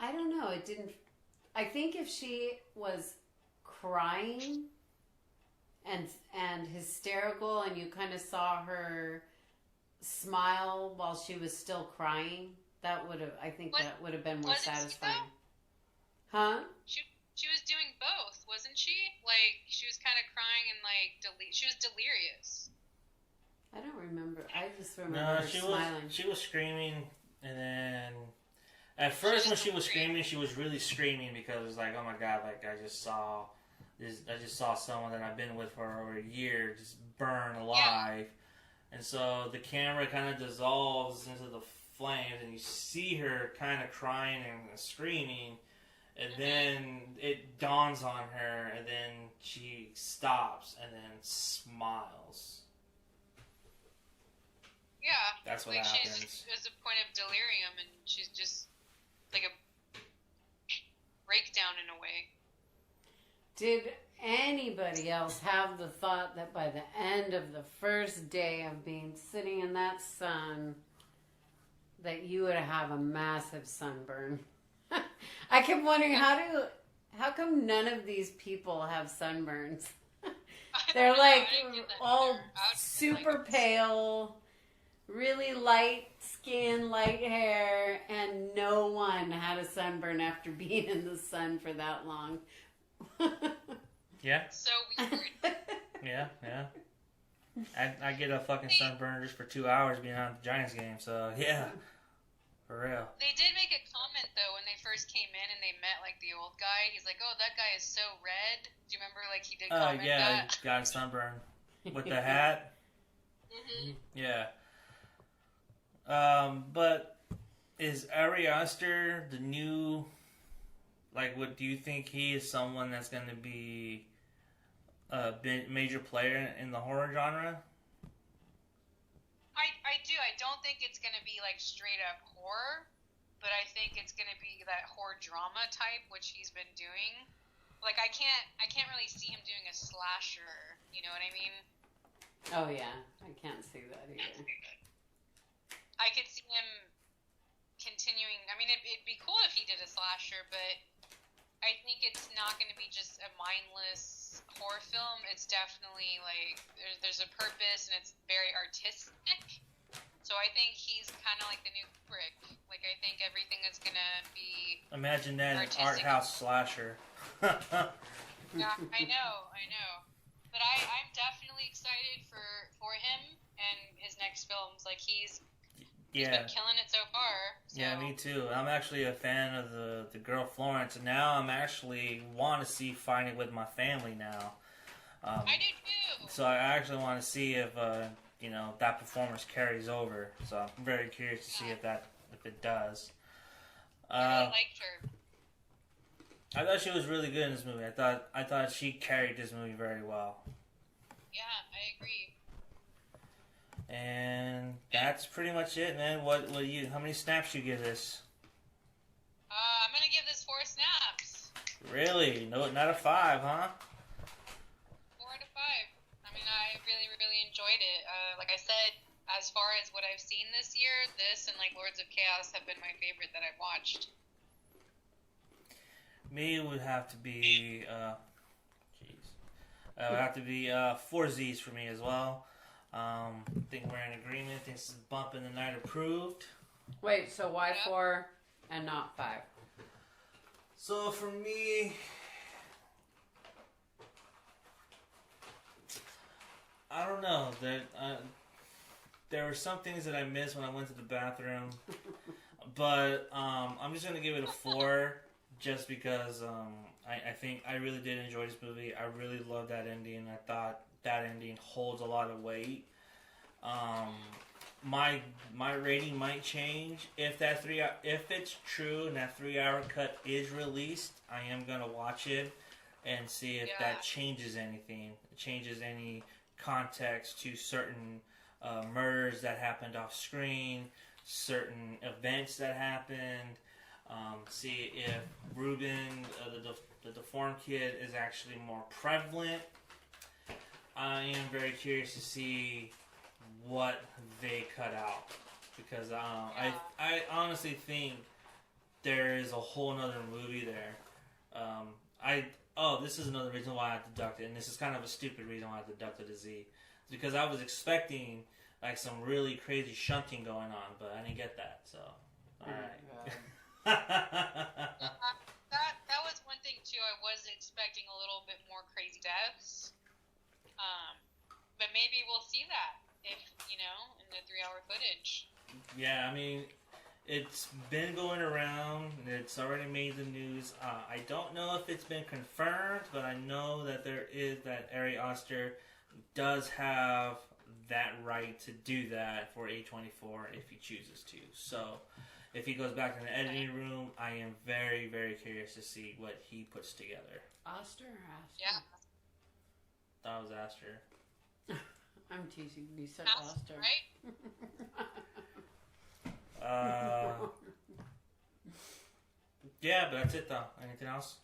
I don't know, it didn't, I think if she was crying and hysterical and you kind of saw her smile while she was still crying, that would have, I think that would have been more satisfying. Huh? She was doing both, wasn't she? Like, she was kind of crying and, like, she was delirious. I don't remember. I just remember her smiling. She was screaming, and then... At first, when she was screaming, she was really screaming because it was like, oh my god, like, I just saw someone that I've been with for over a year just burn alive. Yeah. And so the camera kind of dissolves into the flames, and you see her kind of crying and screaming, and then it dawns on her, and then she stops and then smiles. Yeah, that's what happens. She's a point of delirium, and she's just like a breakdown in a way. Did anybody else have the thought that by the end of the first day of being sitting in that sun, that you would have a massive sunburn? I kept wondering how come none of these people have sunburns? They're like all super pale, really light skin, light hair, and no one had a sunburn after being in the sun for that long. Yeah. So weird. Yeah. I get a fucking sunburn just for 2 hours being on the Giants game, so yeah. For real. They did make a comment, though, when they first came in and they met, like, the old guy. He's like, oh, that guy is so red. Do you remember, like, he did comment that? He got a sunburn. With the hat. Mm-hmm. Yeah. But is Ari Aster the new... Like, what do you think he is someone that's going to be a major player in the horror genre? I do. I don't think it's going to be, like, straight-up horror, but I think it's going to be that horror drama type, which he's been doing. Like, I can't really see him doing a slasher, you know what I mean? Oh, yeah. I can't see that either. I could see him continuing. I mean, it'd be cool if he did a slasher, but I think it's not going to be just a mindless horror film. It's definitely, like, there's a purpose, and it's very artistic. So I think he's kind of like the new Kubrick. Like, I think everything is going to be Imagine that an art house slasher. Yeah, I know. But I'm definitely excited for him and his next films. Like, he's been killing it so far. So. Yeah, me too. I'm actually a fan of the girl Florence, and now I'm actually want to see Finding with My Family now. I do too. So I actually want to see if that performance carries over. So I'm very curious to see if it does. I really liked her. I thought she was really good in this movie. I thought she carried this movie very well. Yeah, I agree. And that's pretty much it, man. How many snaps you give this? I'm gonna give this 4 snaps. Really? No, not a 5, huh? 4 out of 5. I mean, I really, really enjoyed it. Like I said, as far as what I've seen this year, this and like Lords of Chaos have been my favorite that I've watched. Me, it would have to be, it would have to be 4 Z's for me as well. I think we're in agreement. I think this is Bump in the Night approved. Wait, so why 4 and not 5? So for me, I don't know. There were some things that I missed when I went to the bathroom, but I'm just gonna give it a 4, just because I think I really did enjoy this movie. I really loved that ending. I thought that ending holds a lot of weight. My rating might change if it's true and that 3-hour cut is released. I am gonna watch it and see if that changes anything. Changes any context to certain murders that happened off screen, certain events that happened. See if Ruben, the deformed kid, is actually more prevalent. I am very curious to see what they cut out, because I honestly think there is a whole nother movie there. This is another reason why I deducted, and this is kind of a stupid reason why I deducted a Z. It's because I was expecting like some really crazy shunting going on, but I didn't get that. So, all right. That was one thing too. I was expecting a little bit more crazy deaths, but maybe we'll see that if in the 3-hour footage. Yeah, I mean, it's been going around. It's already made the news. I don't know if it's been confirmed, but I know that that Ari Aster does have that right to do that for A24 if he chooses to. So, if he goes back in the editing room, I am very, very curious to see what he puts together. Aster or Aster? Yeah. That was Aster. I'm teasing. You said Aster. Right? Yeah, but that's it though. Anything else?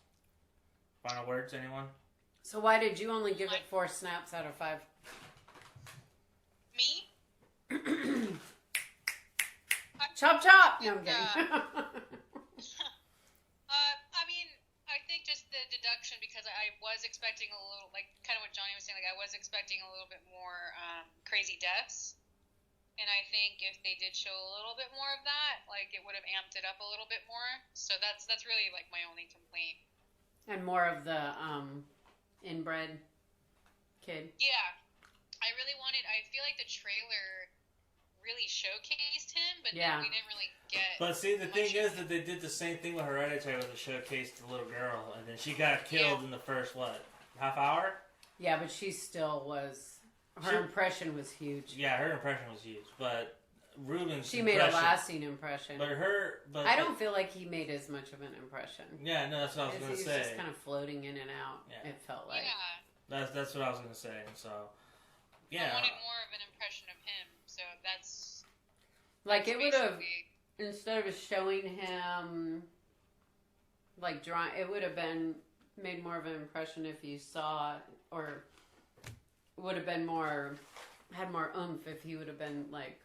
Final words, anyone? So why did you only give it 4 snaps out of 5? Me? Chop chop! No, I'm kidding. I mean, I think just the deduction, because I was expecting a little, like, kind of what Johnny was saying, like, I was expecting a little bit more crazy deaths. And I think if they did show a little bit more of that, like, it would have amped it up a little bit more. So that's really, like, my only complaint. And more of the inbred kid. Yeah. I feel like the trailer really showcased him, but then we didn't really get. But see, the thing is that they did the same thing with Hereditary, where they showcased the little girl, and then she got killed in the first half hour. Yeah, but she still was. Her impression was huge. Yeah, her impression was huge, but Ruben's she made a lasting impression. But I don't feel like he made as much of an impression. Yeah, no, that's what I was going to say. He was just kind of floating in and out. Yeah. It felt like. Yeah. That's what I was going to say. So. Yeah. I wanted more of an impression of him, so that's... Like, it would have, instead of showing him, like, drawing, it would have been made more of an impression if you saw, or would have been had more oomph if he would have been, like,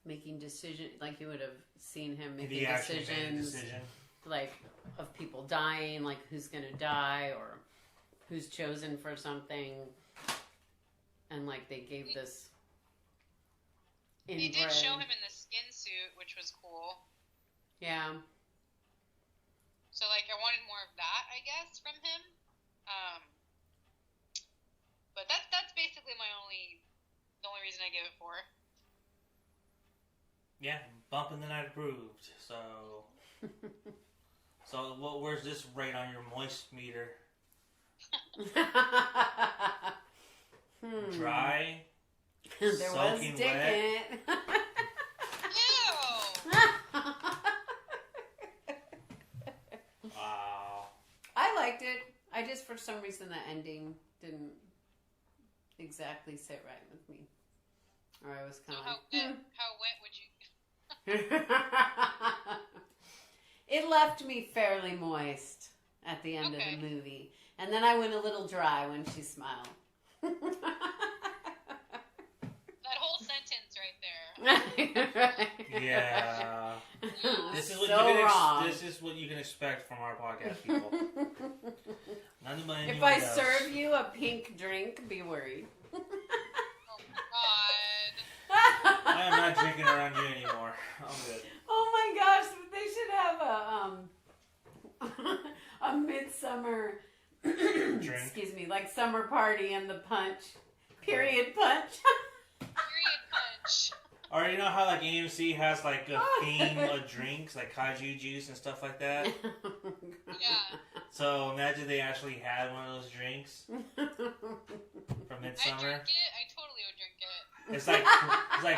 making decisions, like, you would have seen him making decisions, like, of people dying, like, who's going to die, or who's chosen for something. And, like, they gave this inbred... They did show him in the skin suit, which was cool. Yeah. So, like, I wanted more of that, I guess, from him. But that's basically the only reason I give it 4. Yeah, Bump in the Night approved. So where's this rate on your moist meter? Dry, there was dick wet. in it. Ew! just for some reason the ending didn't exactly sit right with me. Or I was kind of how wet would you... It left me fairly moist at the end of the movie. And then I went a little dry when she smiled. That whole sentence right there. Yeah. This is what this is what you can expect from our podcast, people. If I serve you a pink drink, be worried. Oh my god. I am not drinking around you anymore. I'm good. Oh my gosh, they should have a Midsomer excuse me, like summer party and the punch. Period punch. Period punch. Or you know how like AMC has like a theme of drinks, like kaiju juice and stuff like that? Yeah. So imagine they actually had one of those drinks from Midsomer. I totally would drink it. It's like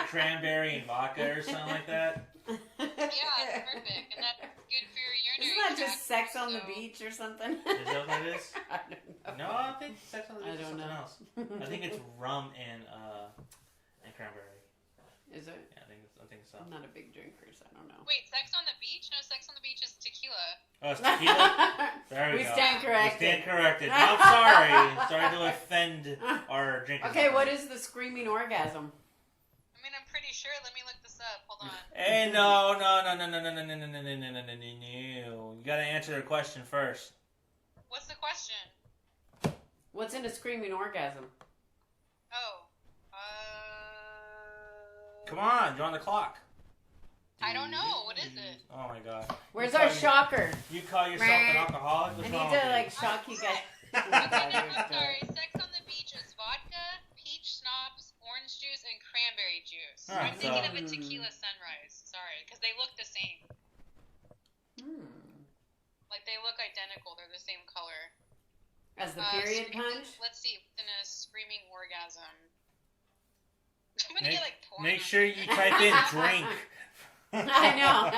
cranberry and vodka or something like that. Yeah, it's perfect. And that's good for your urinary Isn't that just sex on the beach or something? Is that what that is? I don't know. No, I think sex on the beach is something else. I think it's rum and cranberry. Is it? Yeah, I think so. I'm not a big drinker, so I don't know. Wait, sex on the beach? No, sex on the beach is tequila. Oh, it's tequila? There we go. Stand corrected. We stand corrected. I'm sorry. Sorry to offend our drinkers. Okay, what is the screaming orgasm? I mean, I'm pretty sure. Let me look this up. Hold on. Hey, no. You gotta answer the question first. What's the question? What's in a screaming orgasm? Oh. Come on, you're on the clock. I don't know. What is it? Oh my god. Where's our shocker? You call yourself an alcoholic? I need to like shock you guys. Okay, I'm sorry. Sex on the beach is vodka, peach schnapps, orange juice, and cranberry juice. Ah, I'm thinking of a tequila sunrise. Sorry, because they look the same. Like they look identical. They're the same color. As the period punch? Let's see. In a screaming orgasm. I'm gonna get like porn. Make sure you type in drink. I know.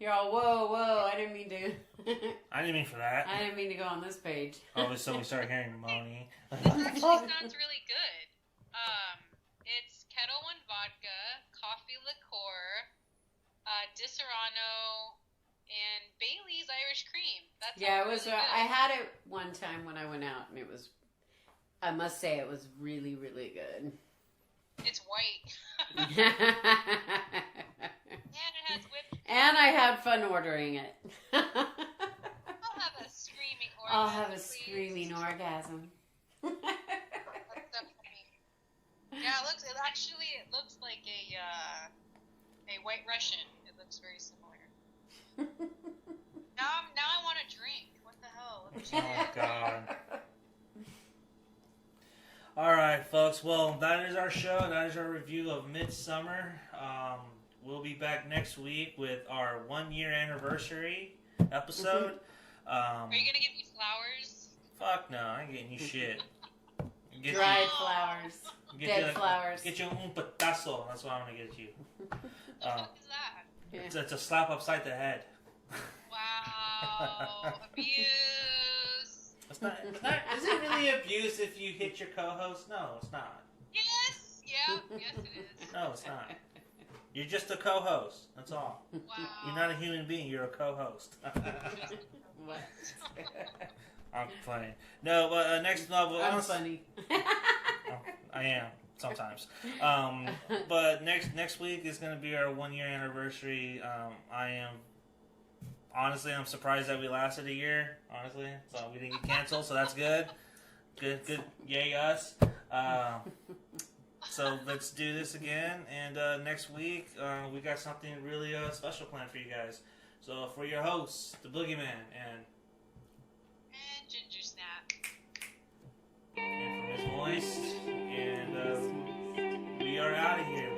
You're all, whoa, I didn't mean to. I didn't mean for that. I didn't mean to go on this page. All of a sudden we start hearing moaning. This actually sounds really good. It's Kettle One vodka, coffee liqueur, Disaronno, and Bailey's Irish cream. That's it was. really good. I had it one time when I went out, and it was. I must say, it was really, really good. It's white. And it has whipped cream. And I had fun ordering it. I'll have a screaming orgasm. I'll have a please. screaming orgasm. That's so funny. Yeah, it looks like a White Russian. It looks very similar. Now I want to drink. What the hell? Oh god. Alright, folks. Well, that is our show. That is our review of Midsomer. We'll be back next week with our 1-year anniversary episode. Are you going to give me flowers? Fuck no, I ain't getting you shit. Dried flowers. Dead flowers. Get you un putazo. That's what I'm going to get you. What the fuck is that? It's a slap upside the head. Wow. Abuse. Is it really abuse if you hit your co-host? No, it's not. Yes. Yeah. Yes, it is. No, it's not. You're just a co-host. That's all. Wow. You're not a human being. You're a co-host. What? I'm playing. No, but next level. I'm funny. I am sometimes. But next week is going to be our 1-year anniversary. I'm surprised that we lasted a year. Honestly, so we didn't get canceled. So that's good. Good. Yay us. So let's do this again. And next week we got something really special planned for you guys. So for your hosts, the Boogeyman and Ginger Snap. And from his voice, and we are out of here.